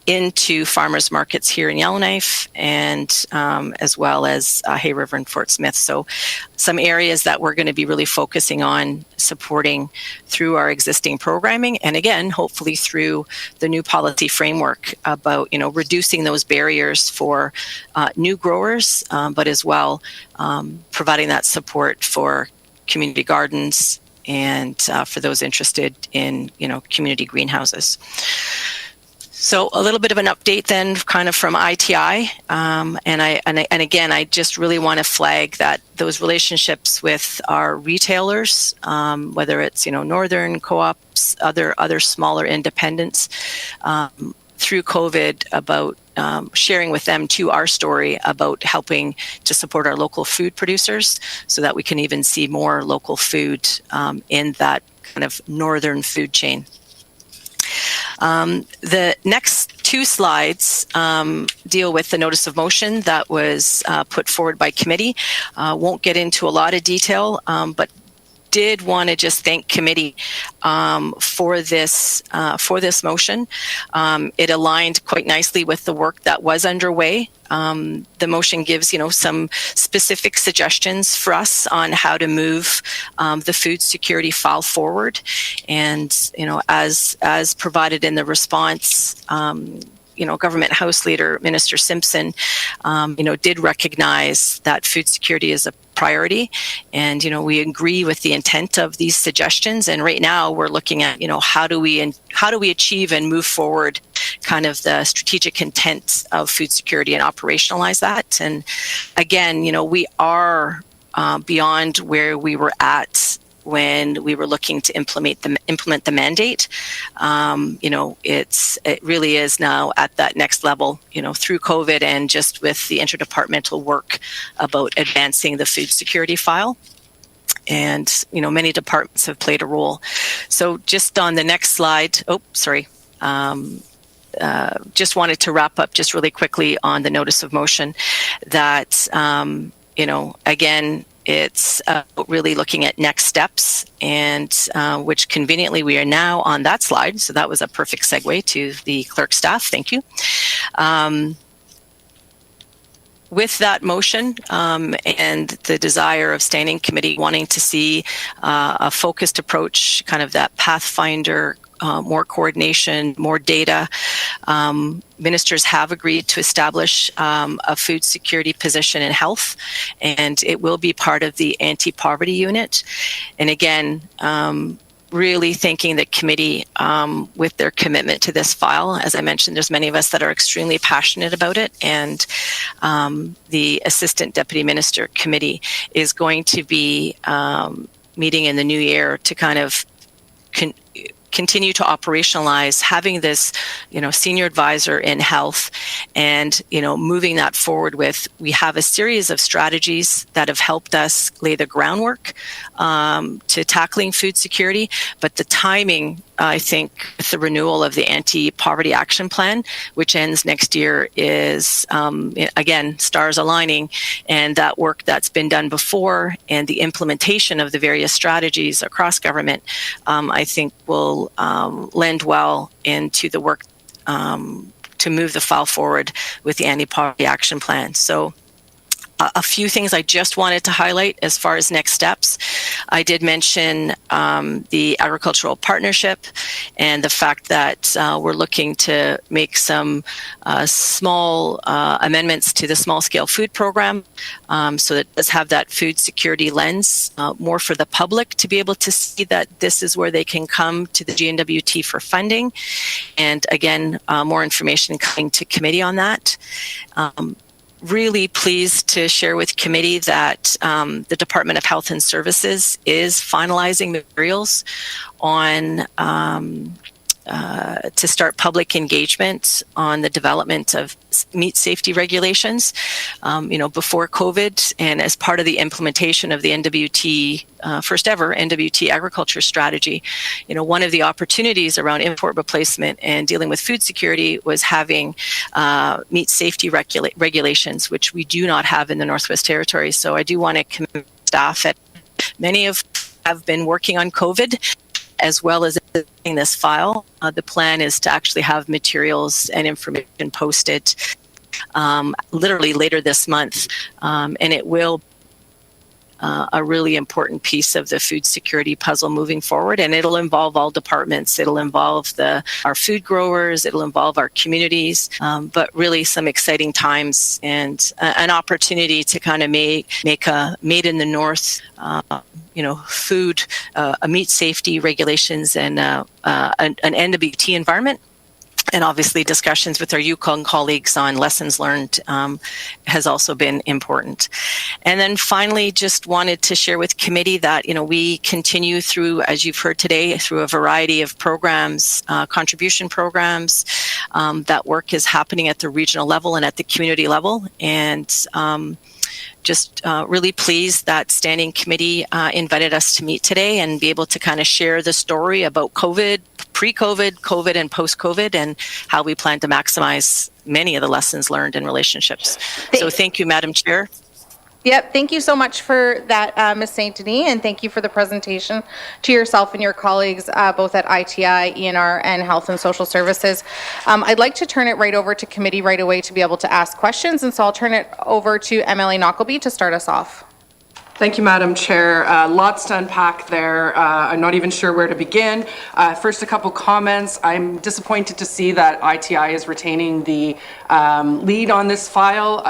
into farmers markets here in Yellowknife and as well as Hay River and Fort Smith. So some areas that we're going to be really focusing on supporting through our existing programming, and again, hopefully through the new policy framework about, reducing those barriers for new growers, but as well providing that support for community gardens and for those interested in, community greenhouses. So a little bit of an update then, kind of from ITI, and again, I just really want to flag that those relationships with our retailers, whether it's northern co-ops, other smaller independents, through COVID, about sharing with them too our story about helping to support our local food producers, so that we can even see more local food in that kind of northern food chain. The next two slides deal with the notice of motion that was put forward by committee. Won't get into a lot of detail, but did want to just thank committee for this motion. It aligned quite nicely with the work that was underway. The motion gives, some specific suggestions for us on how to move the food security file forward, and as provided in the response. Government House Leader Minister Simpson, did recognize that food security is a priority, and we agree with the intent of these suggestions. And right now, we're looking at how do we achieve and move forward, kind of the strategic intent of food security and operationalize that. And again, we are beyond where we were at when we were looking to implement the mandate. It really is now at that next level, through COVID and just with the interdepartmental work about advancing the food security file. And, many departments have played a role. So just on the next slide, just wanted to wrap up just really quickly on the notice of motion that, again, it's really looking at next steps, and which conveniently we are now on that slide. So that was a perfect segue to the clerk staff. Thank you. With that motion and the desire of standing committee wanting to see a focused approach, kind of that pathfinder, more coordination, more data, ministers have agreed to establish a food security position in health, and it will be part of the anti-poverty unit. And again, really thanking the committee with their commitment to this file. As I mentioned, there's many of us that are extremely passionate about it, and the Assistant Deputy Minister Committee is going to be meeting in the new year to kind of continue to operationalize having this, senior advisor in health, and, moving that forward with, we have a series of strategies that have helped us lay the groundwork to tackling food security, but the timing, I think, with the renewal of the Anti-Poverty Action Plan, which ends next year, is, again, stars aligning, and that work that's been done before and the implementation of the various strategies across government, I think will lend well into the work to move the file forward with the Anti-Poverty Action Plan. So a few things I just wanted to highlight as far as next steps. I did mention the agricultural partnership and the fact that we're looking to make some small amendments to the small scale food program, so that it does have that food security lens, more for the public to be able to see that this is where they can come to the GNWT for funding. And again, more information coming to committee on that. Really pleased to share with committee that the Department of Health and Services is finalizing materials on to start public engagement on the development of meat safety regulations, before COVID, and as part of the implementation of the NWT, first ever NWT agriculture strategy. One of the opportunities around import replacement and dealing with food security was having meat safety regulations, which we do not have in the Northwest Territories. So I do want to commend staff at many of have been working on COVID, as well as presenting this file. The plan is to actually have materials and information posted literally later this month, and it will a really important piece of the food security puzzle moving forward, and it'll involve all departments. It'll involve our food growers, it'll involve our communities, but really some exciting times and an opportunity to kind of make a made in the North, food, a meat safety regulations and an NWT environment. And obviously discussions with our Yukon colleagues on lessons learned has also been important. And then finally, just wanted to share with committee that, we continue through, as you've heard today, through a variety of programs, contribution programs. That work is happening at the regional level and at the community level. And just really pleased that Standing Committee invited us to meet today and be able to kind of share the story about COVID, pre-COVID, COVID, and post-COVID, and how we plan to maximize many of the lessons learned in relationships. So thank you, Madam Chair. Yep, thank you so much for that, Ms. St. Denis, and thank you for the presentation to yourself and your colleagues, both at ITI, ENR, and Health and Social Services. I'd like to turn it right over to committee right away to be able to ask questions, and so I'll turn it over to MLA Knockleby to start us off. Thank you, Madam Chair. Lots to unpack there. I'm not even sure where to begin. First, a couple comments. I'm disappointed to see that ITI is retaining the lead on this file.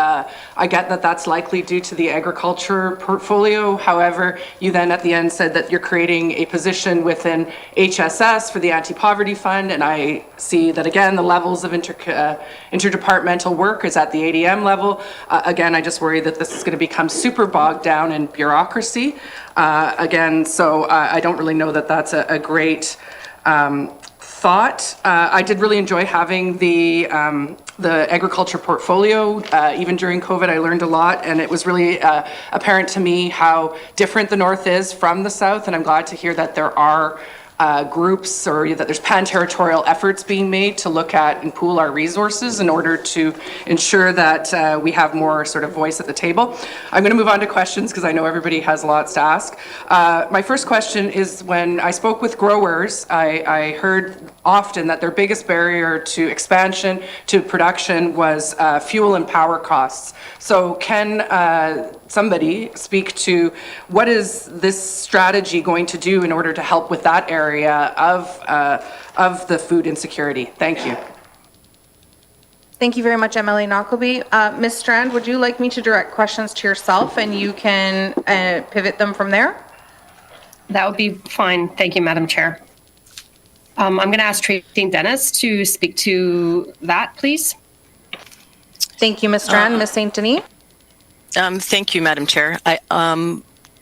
I get that that's likely due to the agriculture portfolio. However, you then at the end said that you're creating a position within HSS for the Anti-Poverty Fund, and I see that again the levels of interdepartmental work is at the ADM level. Again, I just worry that this is going to become super bogged down in bureaucracy. So I don't really know that that's a great thought. I did really enjoy having the agriculture portfolio. Even during COVID, I learned a lot, and it was really apparent to me how different the North is from the South, and I'm glad to hear that there are groups or that there's pan-territorial efforts being made to look at and pool our resources in order to ensure that we have more sort of voice at the table. I'm going to move on to questions because I know everybody has lots to ask. My first question is, when I spoke with growers, I heard often that their biggest barrier to expansion, to production, was fuel and power costs. So can somebody speak to what is this strategy going to do in order to help with that area of the food insecurity? Thank you. Thank you very much, MLA Knockleby. Ms. Strand, would you like me to direct questions to yourself and you can pivot them from there? That would be fine. Thank you, Madam Chair. I'm going to ask Tracy Dennis to speak to that, please. Thank you, Ms. Strand. Ms. St. Denis? Thank you, Madam Chair.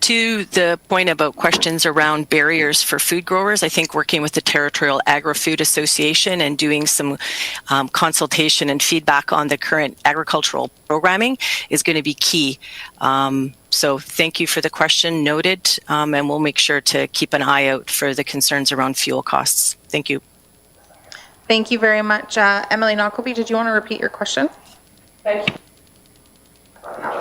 To the point about questions around barriers for food growers, I think working with the Territorial Agri-Food Association and doing some consultation and feedback on the current agricultural programming is going to be key. So thank you for the question, noted, and we'll make sure to keep an eye out for the concerns around fuel costs. Thank you. Thank you very much. Emily Knockleby, did you want to repeat your question? Thank you.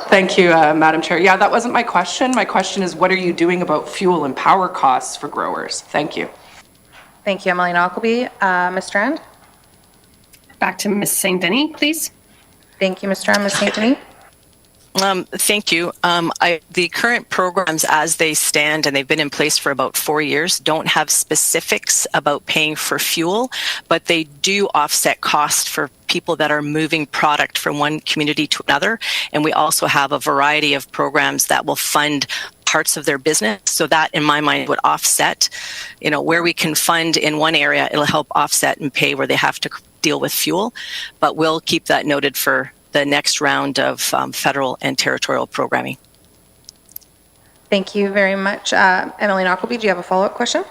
Thank you, Madam Chair. Yeah, that wasn't my question. My question is, what are you doing about fuel and power costs for growers? Thank you. Thank you, Emily Knockleby. Ms. Strand? Back to Ms. St. Denis, please. Thank you, Ms. Strand. Ms. St. Denis? Thank you. The current programs as they stand, and they've been in place for about 4 years, don't have specifics about paying for fuel, but they do offset costs for people that are moving product from one community to another. And we also have a variety of programs that will fund parts of their business. So that, in my mind, would offset, where we can fund in one area, it'll help offset and pay where they have to deal with fuel. But we'll keep that noted for the next round of federal and territorial programming. Thank you very much. Emily Knockleby, do you have a follow-up question?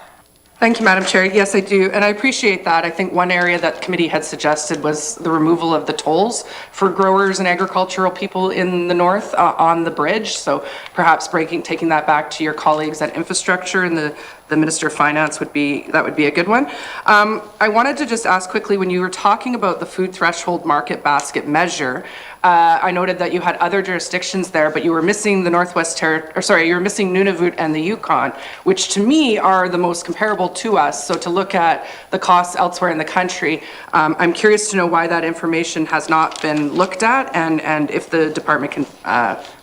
Thank you, Madam Chair. Yes, I do, and I appreciate that. I think one area that committee had suggested was the removal of the tolls for growers and agricultural people in the North on the bridge. So perhaps taking that back to your colleagues at infrastructure and the Minister of Finance would be a good one. I wanted to just ask quickly, when you were talking about the food threshold market basket measure, I noted that you had other jurisdictions there, but you were missing the you were missing Nunavut and the Yukon, which to me are the most comparable to us. So to look at the costs elsewhere in the country, I'm curious to know why that information has not been looked at and if the department can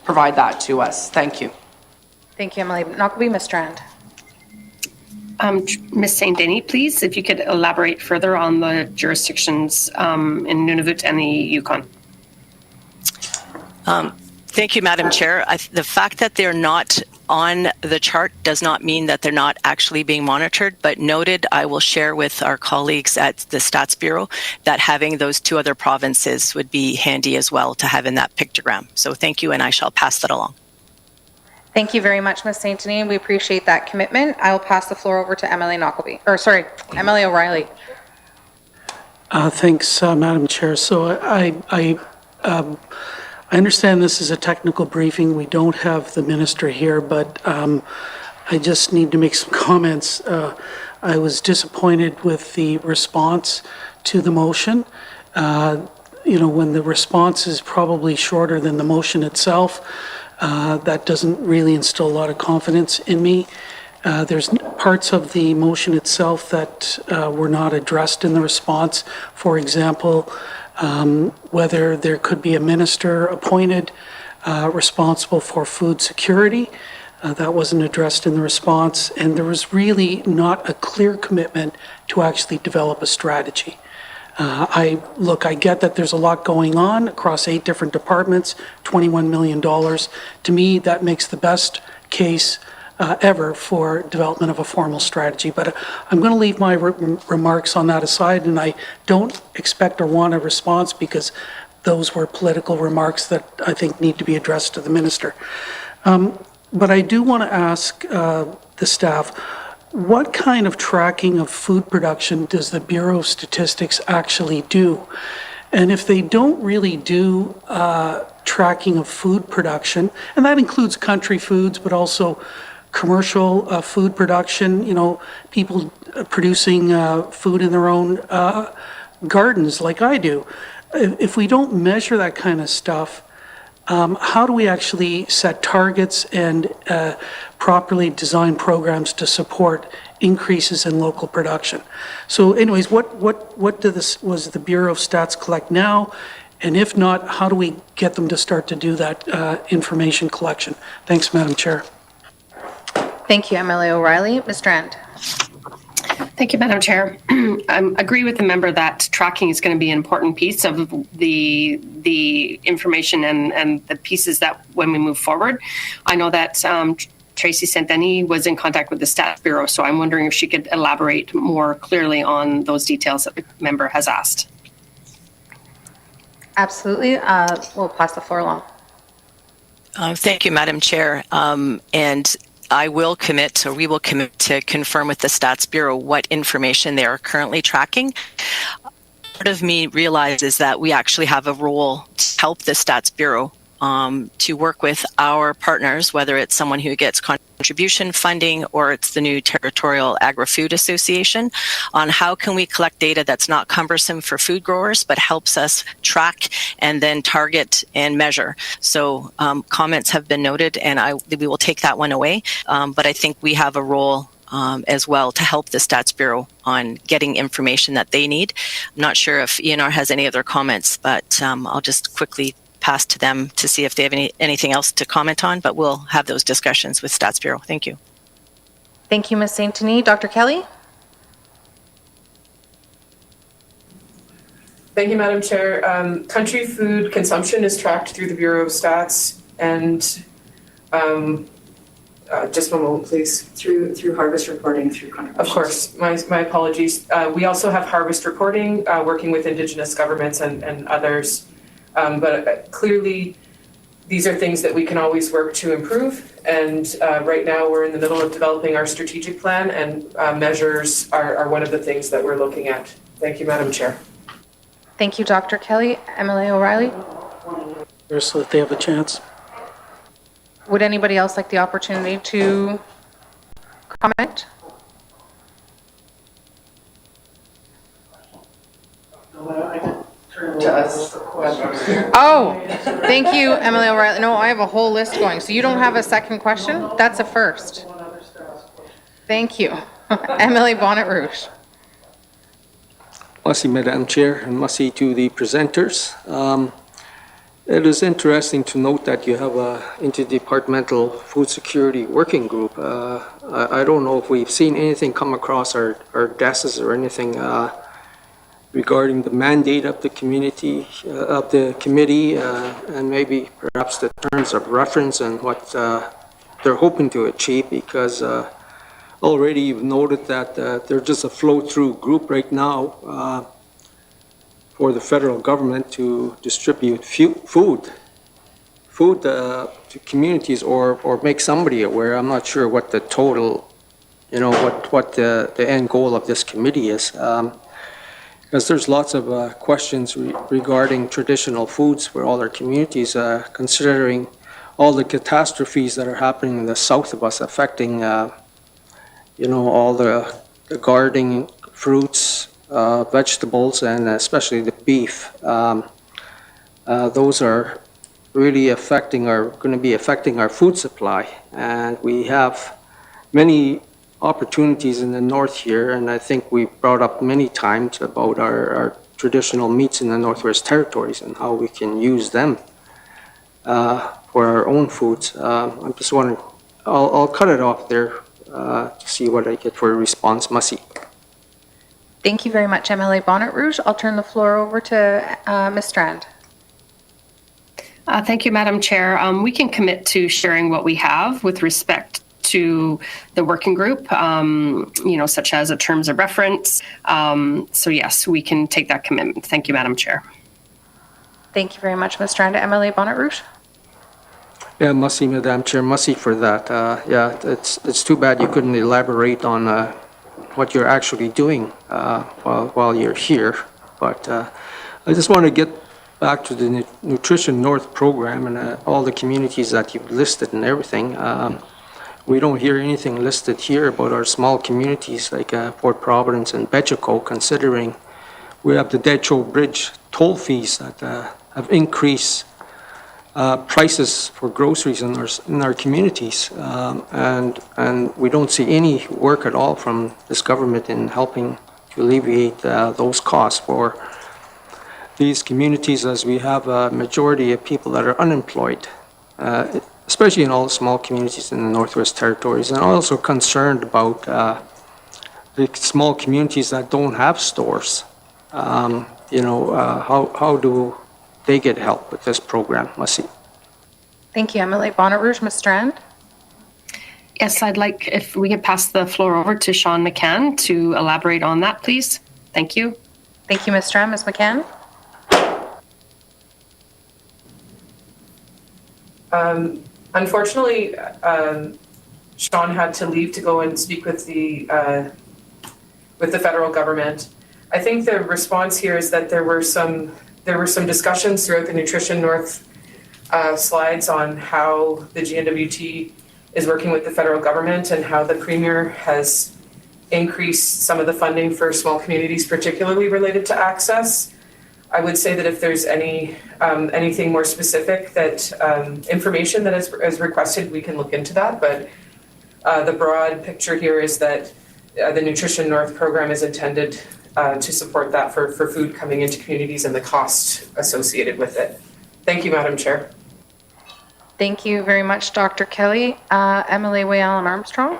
provide that to us. Thank you. Thank you, Emily. Nakobe, Ms. Strand. Ms. St. Denis, please, if you could elaborate further on the jurisdictions in Nunavut and the Yukon. Thank you, Madam Chair. The fact that they're not on the chart does not mean that they're not actually being monitored, but noted, I will share with our colleagues at the Stats Bureau that having those two other provinces would be handy as well to have in that pictogram. So thank you, and I shall pass that along. Thank you very much, Ms. St. Denis. We appreciate that commitment. I will pass the floor over to Emily O'Reilly. Thanks, Madam Chair. So I understand this is a technical briefing. We don't have the minister here, but I just need to make some comments. I was disappointed with the response to the motion. When the response is probably shorter than the motion itself, that doesn't really instill a lot of confidence in me. There's parts of the motion itself that were not addressed in the response. For example, whether there could be a minister appointed responsible for food security. That wasn't addressed in the response, and there was really not a clear commitment to actually develop a strategy. I get that there's a lot going on across 8 different departments, $21 million. To me, that makes the best case ever for development of a formal strategy. But I'm going to leave my remarks on that aside, and I don't expect or want a response because those were political remarks that I think need to be addressed to the minister. But I do want to ask the staff, what kind of tracking of food production does the Bureau of Statistics actually do? And if they don't really do tracking of food production, and that includes country foods, but also commercial food production, people producing food in their own gardens like I do. If we don't measure that kind of stuff, how do we actually set targets and properly design programs to support increases in local production? So anyways, what was the Bureau of Stats collect now? And if not, how do we get them to start to do that information collection? Thanks, Madam Chair. Thank you, Emily O'Reilly. Ms. Strand. Thank you, Madam Chair. I agree with the member that tracking is going to be an important piece of the information and the pieces that when we move forward. I know that Tracy St. Denis was in contact with the Stats Bureau, so I'm wondering if she could elaborate more clearly on those details that the member has asked. Absolutely. We'll pass the floor along. Thank you, Madam Chair. And we will commit to confirm with the Stats Bureau what information they are currently tracking. Part of me realizes that we actually have a role to help the Stats Bureau to work with our partners, whether it's someone who gets contribution funding or it's the new Territorial Agri-Food Association, on how can we collect data that's not cumbersome for food growers, but helps us track and then target and measure. So comments have been noted, and we will take that one away. But I think we have a role as well to help the Stats Bureau on getting information that they need. I'm not sure if ENR has any other comments, but I'll just quickly pass to them to see if they have anything else to comment on, but we'll have those discussions with Stats Bureau. Thank you. Thank you, Ms. St. Denis. Dr. Kelly? Thank you, Madam Chair. Country food consumption is tracked through the Bureau of Stats, and just one moment, please. Through harvest reporting, through contributions. Of course, my apologies. We also have harvest reporting, working with Indigenous governments and others. But clearly, these are things that we can always work to improve. And right now, we're in the middle of developing our strategic plan, and measures are one of the things that we're looking at. Thank you, Madam Chair. Thank you, Dr. Kelly. Emily O'Reilly? So that they have a chance. Would anybody else like the opportunity to comment? does. Oh, thank you, Emily O'Reilly. No, I have a whole list going. So you don't have a second question? That's a first. Thank you. Emily Bonnet Rouge. Merci, Madam Chair, and merci to the presenters. It is interesting to note that you have a interdepartmental food security working group. I don't know if we've seen anything come across our desks or anything regarding the mandate of the community, of the committee, and maybe perhaps the terms of reference and what they're hoping to achieve, because already you've noted that they're just a flow-through group right now for the federal government to distribute food to communities or make somebody aware. I'm not sure what the total, what the end goal of this committee is. Because there's lots of questions regarding traditional foods for all our communities, considering all the catastrophes that are happening in the south of us, affecting, all the gardening, fruits, vegetables, and especially the beef. Those are really going to be affecting our food supply. And we have many opportunities in the north here, and I think we brought up many times about our traditional meats in the Northwest Territories and how we can use them for our own foods. I'm just wondering, I'll cut it off there to see what I get for a response. Merci. Thank you very much, Emily Bonnet Rouge. I'll turn the floor over to Ms. Strand. Thank you, Madam Chair. We can commit to sharing what we have with respect to the working group, such as a terms of reference. So yes, we can take that commitment. Thank you, Madam Chair. Thank you very much, Ms. Strand. Emily Bonnet Rouge. Yeah, merci, Madam Chair. Merci for that. It's too bad you couldn't elaborate on what you're actually doing while you're here. But I just want to get back to the Nutrition North program and all the communities that you've listed and everything. We don't hear anything listed here about our small communities like Port Providence and Betchico, considering we have the Decho Bridge toll fees that have increased prices for groceries in our communities. And we don't see any work at all from this government in helping to alleviate those costs for these communities, as we have a majority of people that are unemployed, especially in all the small communities in the Northwest Territories. And I'm also concerned about the small communities that don't have stores. How do they get help with this program? Merci. Thank you, Emily Bonnet Rouge. Ms. Strand. Yes, I'd like if we could pass the floor over to Sean McCann to elaborate on that, please. Thank you. Thank you, Ms. Strand. Ms. McCann. Unfortunately, Sean had to leave to go and speak with the federal government. I think the response here is that there were some discussions throughout the Nutrition North slides on how the GNWT is working with the federal government and how the Premier has increased some of the funding for small communities, particularly related to access. I would say that if there's anything more specific that information that is requested, we can look into that. But the broad picture here is that the Nutrition North program is intended to support that for food coming into communities and the cost associated with it. Thank you, Madam Chair. Thank you very much, Dr. Kelly. Emily Whalen Armstrong.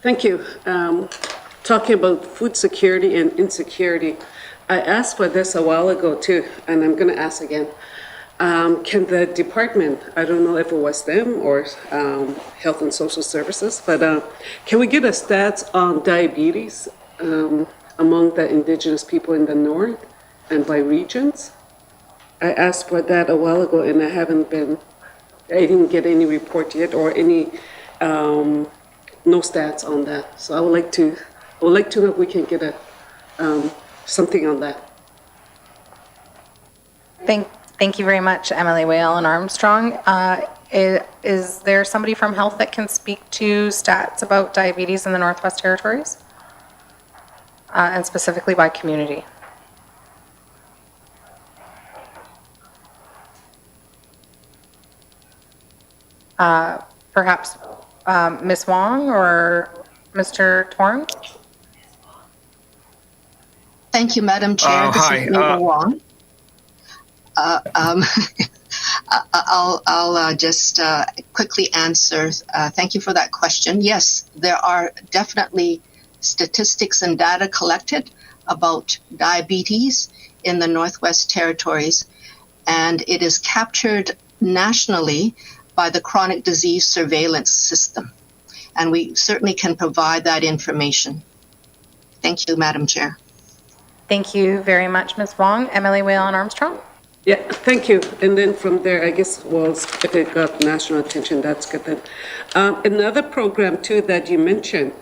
Thank you. Talking about food security and insecurity, I asked for this a while ago too, and I'm going to ask again. Can the department, I don't know if it was them or Health and Social Services, but can we get a stats on diabetes among the Indigenous people in the North and by regions? I asked for that a while ago, and I didn't get any report yet or any no stats on that. So I would like to know if we can get something on that. Thank you very much, Emily Whalen Armstrong. Is there somebody from Health that can speak to stats about diabetes in the Northwest Territories? and specifically by community. Perhaps Ms. Wong or Mr. Torrance? Thank you, Madam Chair. This is Mabel Wong. I'll just quickly answer. Thank you for that question. Yes, there are definitely statistics and data collected about diabetes in the Northwest Territories, and it is captured nationally by the Chronic Disease Surveillance System. And we certainly can provide that information. Thank you, Madam Chair. Thank you very much, Ms. Wong. MLA Whalen Armstrong? Yeah, thank you. And then from there, I guess, well, if it got national attention, that's good then. Another program too that you mentioned,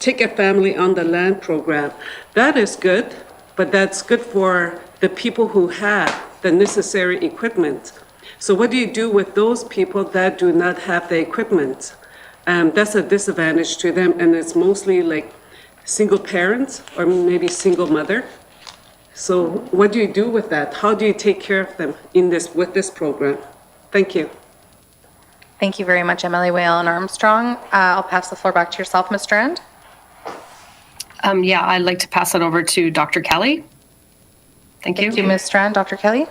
Take a Family on the Land program. That is good, but that's good for the people who have the necessary equipment. So what do you do with those people that do not have the equipment? That's a disadvantage to them, and it's mostly like single parents or maybe single mother. So what do you do with that? How do you take care of them with this program? Thank you. Thank you very much, MLA Whalen Armstrong. I'll pass the floor back to yourself, Ms. Strand. Yeah, I'd like to pass it over to Dr. Kelly. Thank you. Thank you, Ms. Strand. Dr. Kelly?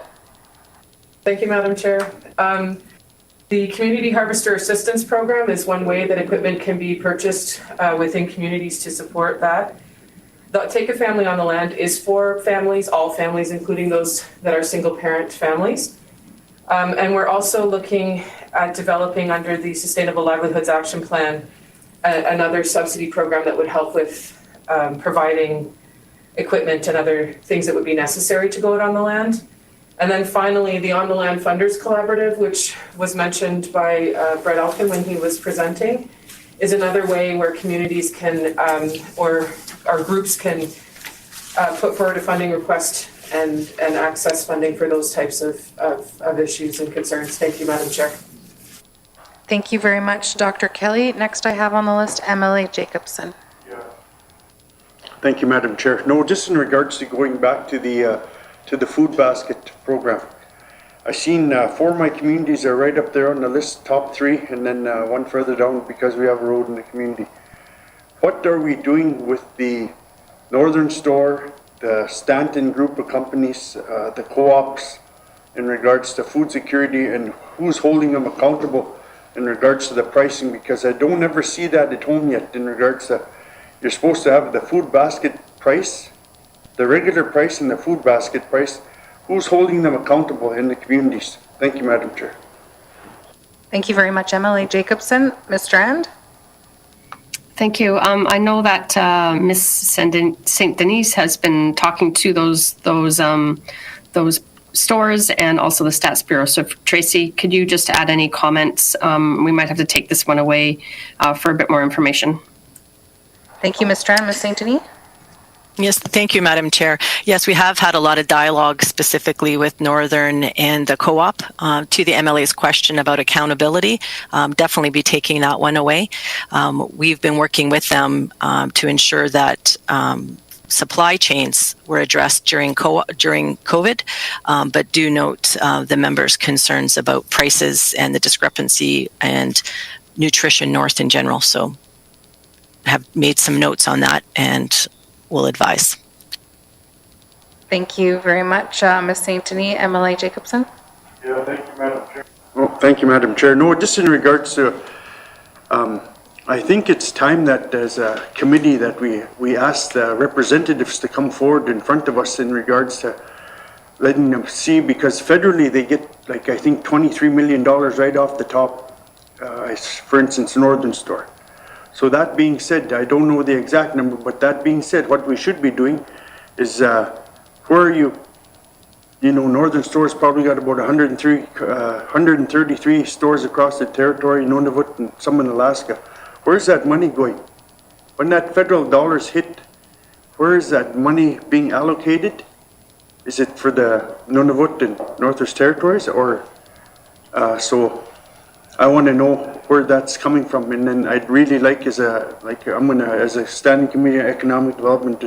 Thank you, Madam Chair. The Community Harvester Assistance Program is one way that equipment can be purchased within communities to support that. The Take a Family on the Land is for families, all families, including those that are single-parent families. And we're also looking at developing under the Sustainable Livelihoods Action Plan another subsidy program that would help with providing equipment and other things that would be necessary to go out on the land. And then finally, the On the Land Funders Collaborative, which was mentioned by Brett Elkin when he was presenting, is another way where communities can, or our groups can put forward a funding request and access funding for those types of issues and concerns. Thank you, Madam Chair. Thank you very much, Dr. Kelly. Next I have on the list MLA Jacobson. Thank you, Madam Chair. No, just in regards to going back to the food basket program. I've seen 4 of my communities are right up there on the list, top 3, and then one further down because we have a road in the community. What are we doing with the Northern Store, the Stanton group of companies, the co-ops in regards to food security, and who's holding them accountable in regards to the pricing? Because I don't ever see that at home yet in regards to, you're supposed to have the food basket price, the regular price and the food basket price. Who's holding them accountable in the communities? Thank you, Madam Chair. Thank you very much, MLA Jacobson. Ms. Strand? Thank you. I know that Ms. St. Denise has been talking to those stores and also the Stats Bureau. So Tracy, could you just add any comments? We might have to take this one away for a bit more information. Thank you, Ms. Strand. Ms. St. Denis? Yes, thank you, Madam Chair. Yes, we have had a lot of dialogue specifically with Northern and the co-op to the MLA's question about accountability. Definitely be taking that one away. We've been working with them to ensure that supply chains were addressed during COVID, but do note the members' concerns about prices and the discrepancy and Nutrition North in general. So have made some notes on that and will advise. Thank you very much, Ms. St. Denis. MLA Jacobson? Yeah, thank you, Madam Chair. Oh, thank you, Madam Chair. No, just in regards to, I think it's time that as a committee that we ask the representatives to come forward in front of us in regards to letting them see, because federally they get like, I think $23 million right off the top, for instance, Northern Store. So that being said, I don't know the exact number, but that being said, what we should be doing is, where are you? You know, Northern Store's probably got about 133 stores across the territory, Nunavut and some in Alaska. Where's that money going? When that federal dollars hit, where is that money being allocated? Is it for the Nunavut and Northwest Territories, or, so I want to know where that's coming from. And then I'd really like as a standing committee on economic development,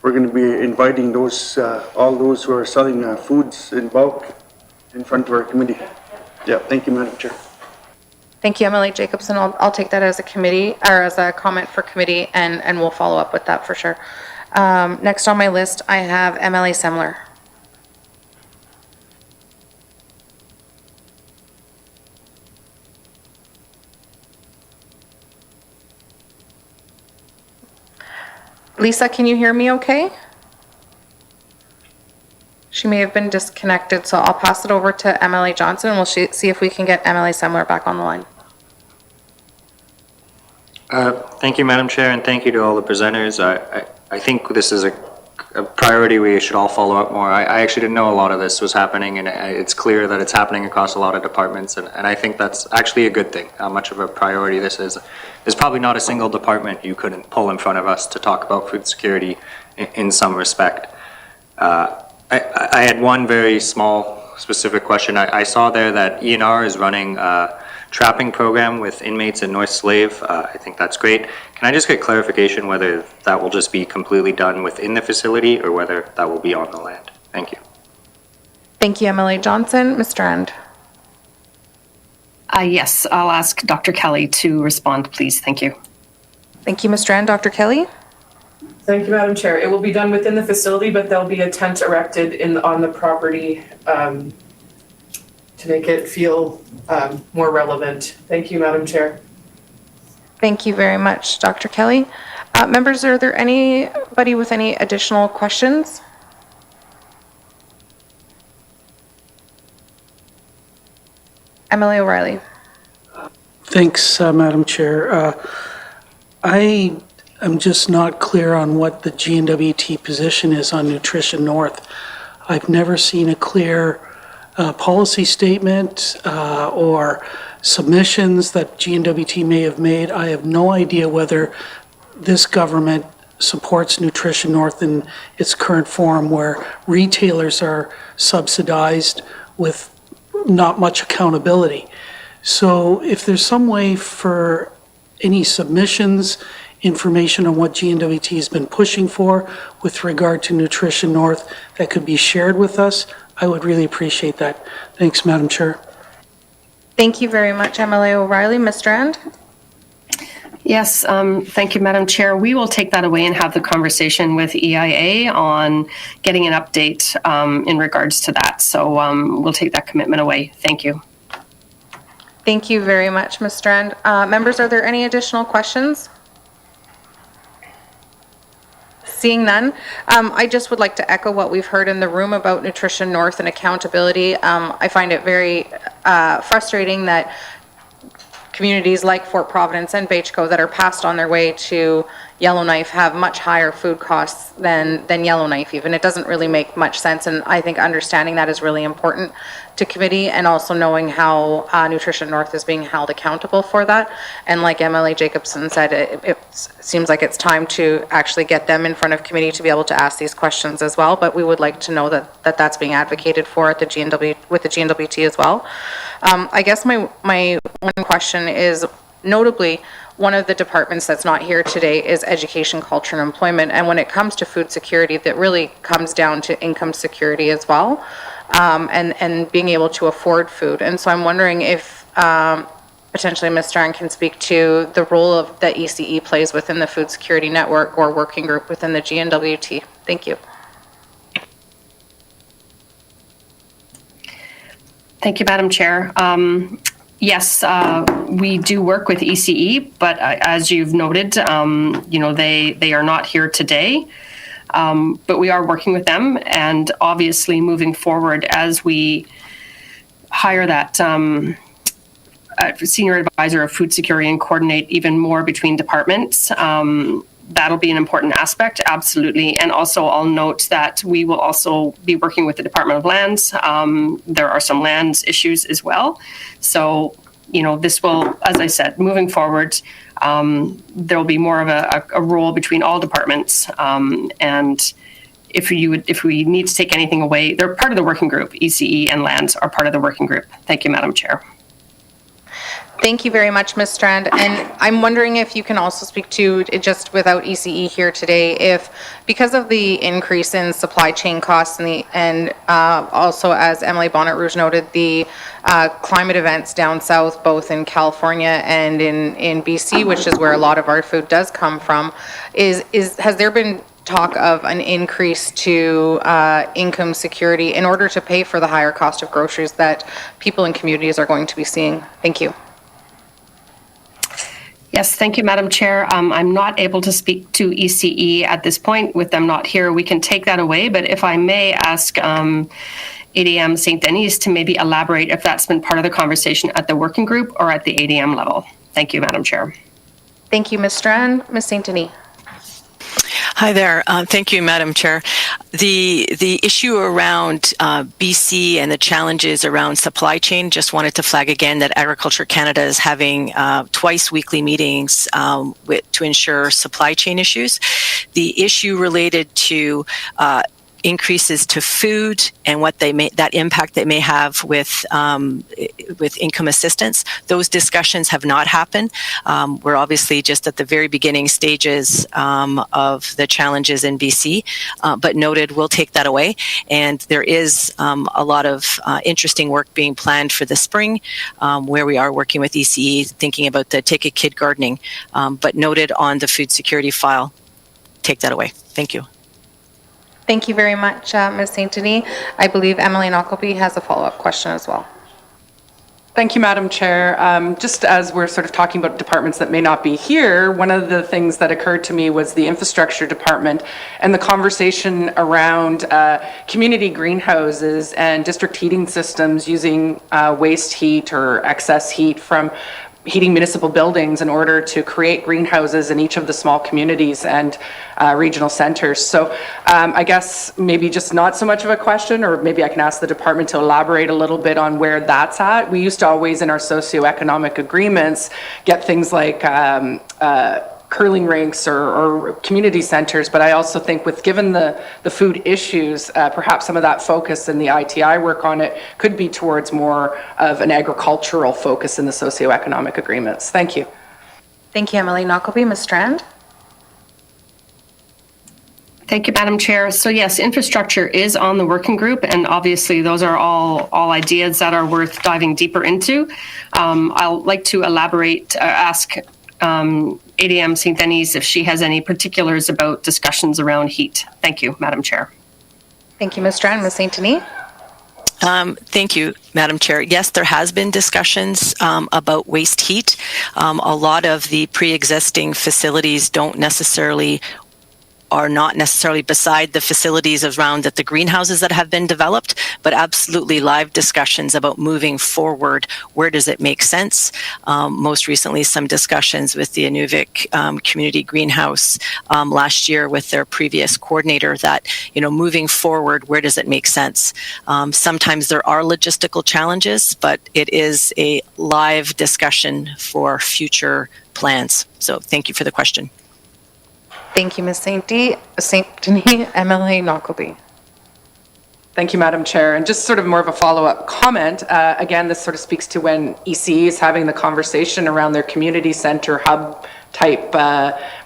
we're going to be inviting those, all those who are selling foods in bulk in front of our committee. Yeah, thank you, Madam Chair. Thank you, MLA Jacobson. I'll take that as a committee, or as a comment for committee, and we'll follow up with that for sure. Next on my list, I have MLA Semler. Lisa, can you hear me okay? She may have been disconnected, so I'll pass it over to MLA Johnson, and we'll see if we can get MLA Semler back on the line. Thank you, Madam Chair, and thank you to all the presenters. I think this is a priority we should all follow up more. I actually didn't know a lot of this was happening, and it's clear that it's happening across a lot of departments, and I think that's actually a good thing, how much of a priority this is. There's probably not a single department you couldn't pull in front of us to talk about food security in some respect. I had one very small specific question. I saw there that ENR is running a trapping program with inmates in North Slave. I think that's great. Can I just get clarification whether that will just be completely done within the facility or whether that will be on the land? Thank you. Thank you, MLA Johnson. Ms. Strand. Yes, I'll ask Dr. Kelly to respond, please. Thank you. Thank you, Ms. Strand. Dr. Kelly? Thank you, Madam Chair. It will be done within the facility, but there'll be a tent erected on the property to make it feel more relevant. Thank you, Madam Chair. Thank you very much, Dr. Kelly. Members, are there anybody with any additional questions? MLA O'Reilly. Thanks, Madam Chair. I am just not clear on what the GNWT position is on Nutrition North. I've never seen a clear policy statement or submissions that GNWT may have made. I have no idea whether this government supports Nutrition North in its current form, where retailers are subsidized with not much accountability. So if there's some way for any submissions, information on what GNWT has been pushing for with regard to Nutrition North that could be shared with us, I would really appreciate that. Thanks, Madam Chair. Thank you very much, MLA O'Reilly. Ms. Strand? Yes, thank you, Madam Chair. We will take that away and have the conversation with EIA on getting an update in regards to that. So we'll take that commitment away. Thank you. Thank you very much, Ms. Strand. Members, are there any additional questions? Seeing none, I just would like to echo what we've heard in the room about Nutrition North and accountability. I find it very frustrating that communities like Fort Providence and Beachco that are passed on their way to Yellowknife have much higher food costs than Yellowknife even. It doesn't really make much sense, and I think understanding that is really important to committee, and also knowing how Nutrition North is being held accountable for that. And like MLA Jacobson said, it seems like it's time to actually get them in front of committee to be able to ask these questions as well, but we would like to know that that's being advocated for at the with the GNWT as well. I guess my one question is, notably, one of the departments that's not here today is Education, Culture, and Employment. And when it comes to food security, that really comes down to income security as well, and being able to afford food. And so I'm wondering if potentially Ms. Strand can speak to the role of that ECE plays within the food security network or working group within the GNWT. Thank you. Thank you, Madam Chair. Yes, we do work with ECE, but as you've noted, they are not here today, but we are working with them, and obviously moving forward as we hire that senior advisor of food security and coordinate even more between departments. That'll be an important aspect, absolutely. And also I'll note that we will also be working with the Department of Lands. There are some lands issues as well. So, this will, as I said, moving forward, there will be more of a role between all departments. And if we need to take anything away, they're part of the working group. ECE and Lands are part of the working group. Thank you, Madam Chair. Thank you very much, Ms. Strand. And I'm wondering if you can also speak to, just without ECE here today, if because of the increase in supply chain costs and also, as Emily Bonnet-Rouge noted, the climate events down south, both in California and in BC, which is where a lot of our food does come from, has there been talk of an increase to income security in order to pay for the higher cost of groceries that people in communities are going to be seeing? Thank you. Yes, thank you, Madam Chair. I'm not able to speak to ECE at this point with them not here. We can take that away, but if I may ask ADM St. Denis to maybe elaborate if that's been part of the conversation at the working group or at the ADM level. Thank you, Madam Chair. Thank you, Ms. Strand. Ms. St. Denis. Hi there. Thank you, Madam Chair. The issue around BC and the challenges around supply chain, just wanted to flag again that Agriculture Canada is having twice weekly meetings to ensure supply chain issues. The issue related to increases to food and what that impact they may have with income assistance. Those discussions have not happened. We're obviously just at the very beginning stages of the challenges in BC, but noted, we'll take that away. And there is a lot of interesting work being planned for the spring, where we are working with ECE, thinking about the Take a Kid gardening, but noted on the food security file. Take that away. Thank you. Thank you very much, Ms. St. Denis. I believe Emily Knockleby has a follow-up question as well. Thank you, Madam Chair. Just as we're sort of talking about departments that may not be here, one of the things that occurred to me was the infrastructure department and the conversation around community greenhouses and district heating systems using waste heat or excess heat from heating municipal buildings in order to create greenhouses in each of the small communities and regional centers. So I guess maybe just not so much of a question, or maybe I can ask the department to elaborate a little bit on where that's at. We used to always in our socioeconomic agreements get things like curling rinks or community centers, but I also think given the food issues, perhaps some of that focus and the ITI work on it could be towards more of an agricultural focus in the socioeconomic agreements. Thank you. Thank you, Emily Knockleby. Ms. Strand? Thank you, Madam Chair. So yes, infrastructure is on the working group, and obviously those are all ideas that are worth diving deeper into. I'll like to elaborate, ask ADM St. Denis if she has any particulars about discussions around heat. Thank you, Madam Chair. Thank you, Ms. Strand. Ms. St. Denis? Thank you, Madam Chair. Yes, there has been discussions about waste heat. A lot of the pre-existing facilities are not necessarily beside the facilities around the greenhouses that have been developed, but absolutely live discussions about moving forward. Where does it make sense? Most recently, some discussions with the Inuvik Community Greenhouse last year with their previous coordinator that, moving forward, where does it make sense? Sometimes there are logistical challenges, but it is a live discussion for future plans. So thank you for the question. Thank you, Ms. St. Denis. Emily Knockleby. Thank you, Madam Chair. And just sort of more of a follow-up comment. Again, this sort of speaks to when ECE is having the conversation around their community center hub type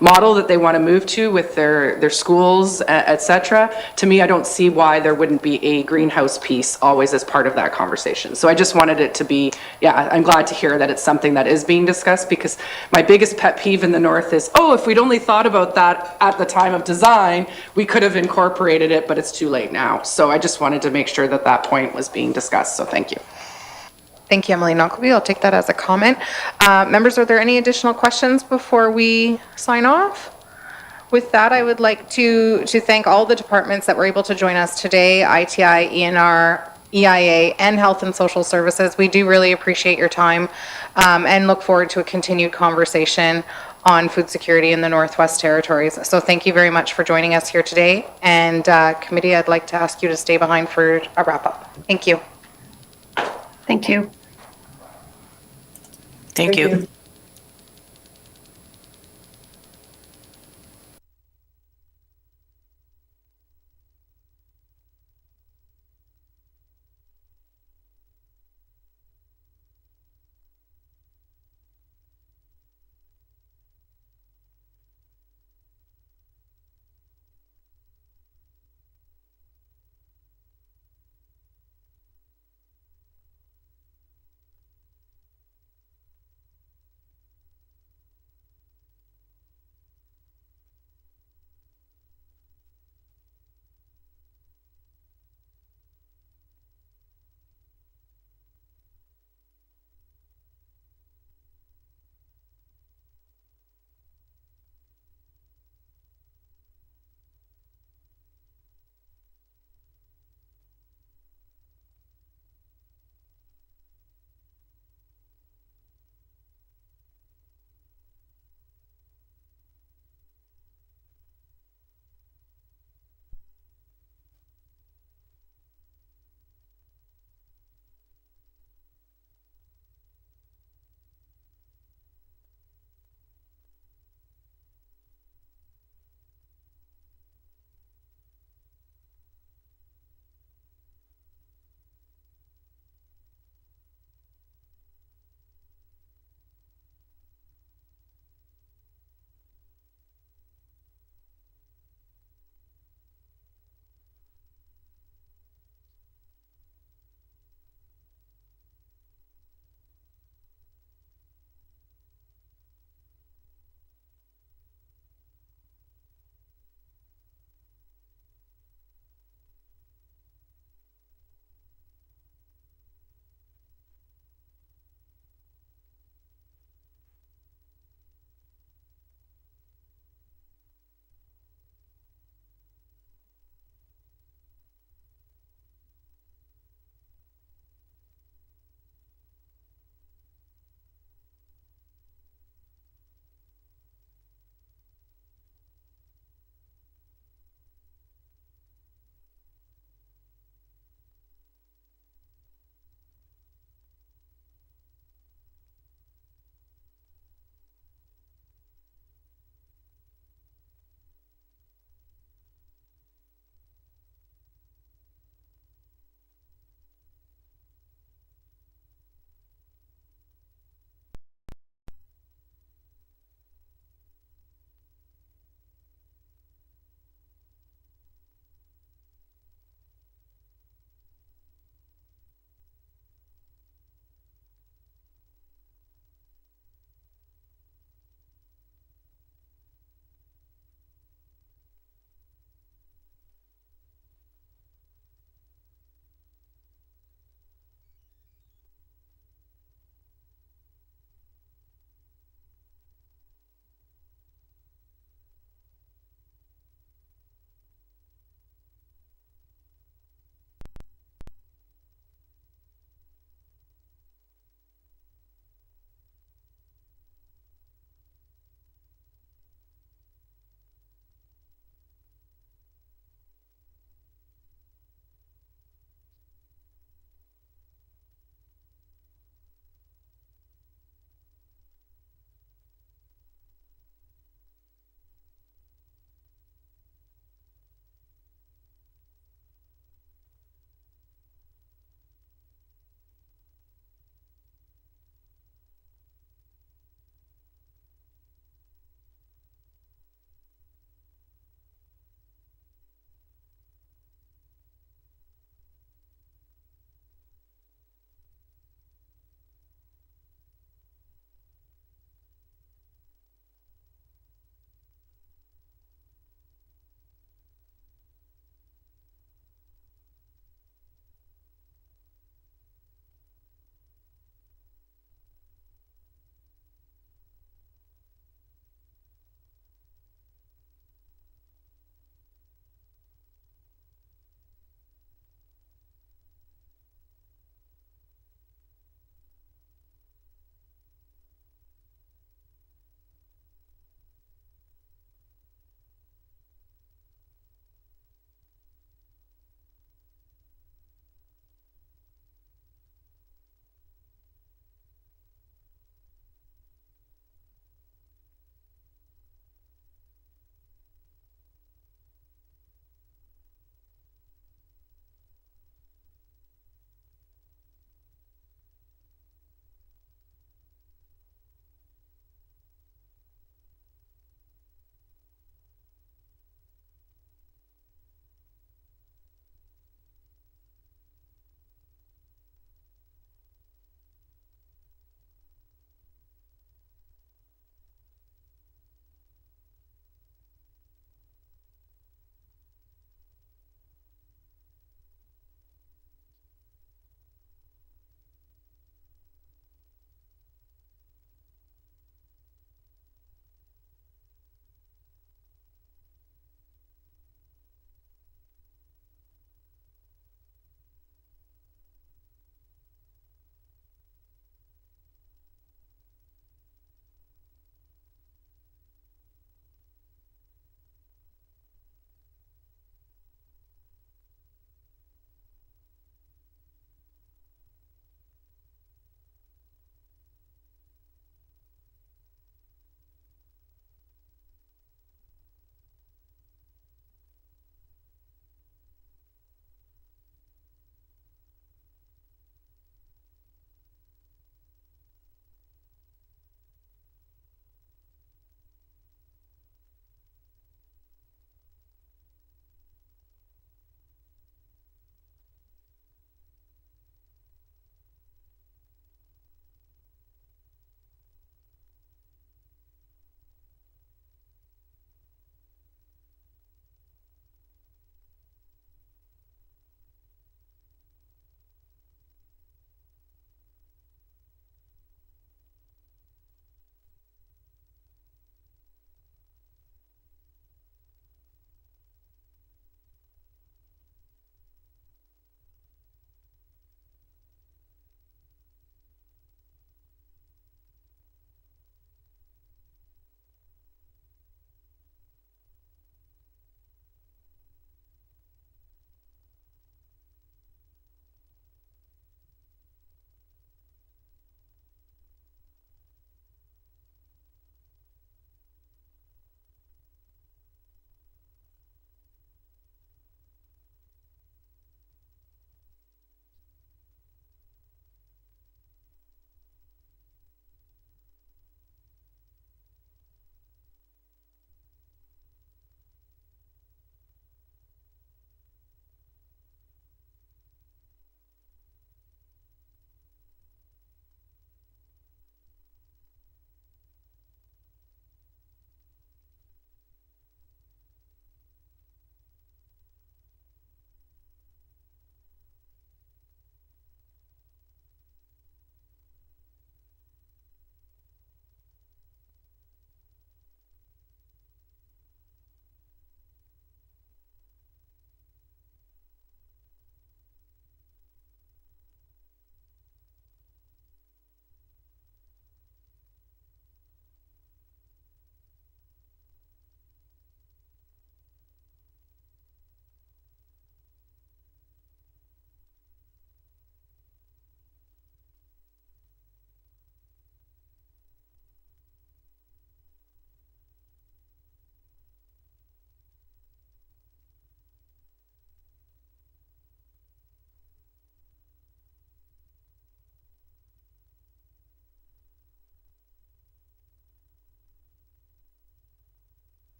model that they want to move to with their schools, et cetera. To me, I don't see why there wouldn't be a greenhouse piece always as part of that conversation. So I just wanted it to be, I'm glad to hear that it's something that is being discussed, because my biggest pet peeve in the north is, if we'd only thought about that at the time of design, we could have incorporated it, but it's too late now. So I just wanted to make sure that that point was being discussed. So thank you. Thank you, Emily Knockleby. I'll take that as a comment. Members, are there any additional questions before we sign off? With that, I would like to thank all the departments that were able to join us today, ITI, ENR, EIA, and Health and Social Services. We do really appreciate your time and look forward to a continued conversation on food security in the Northwest Territories. So thank you very much for joining us here today. And committee, I'd like to ask you to stay behind for a wrap-up. Thank you. Thank you. Thank you.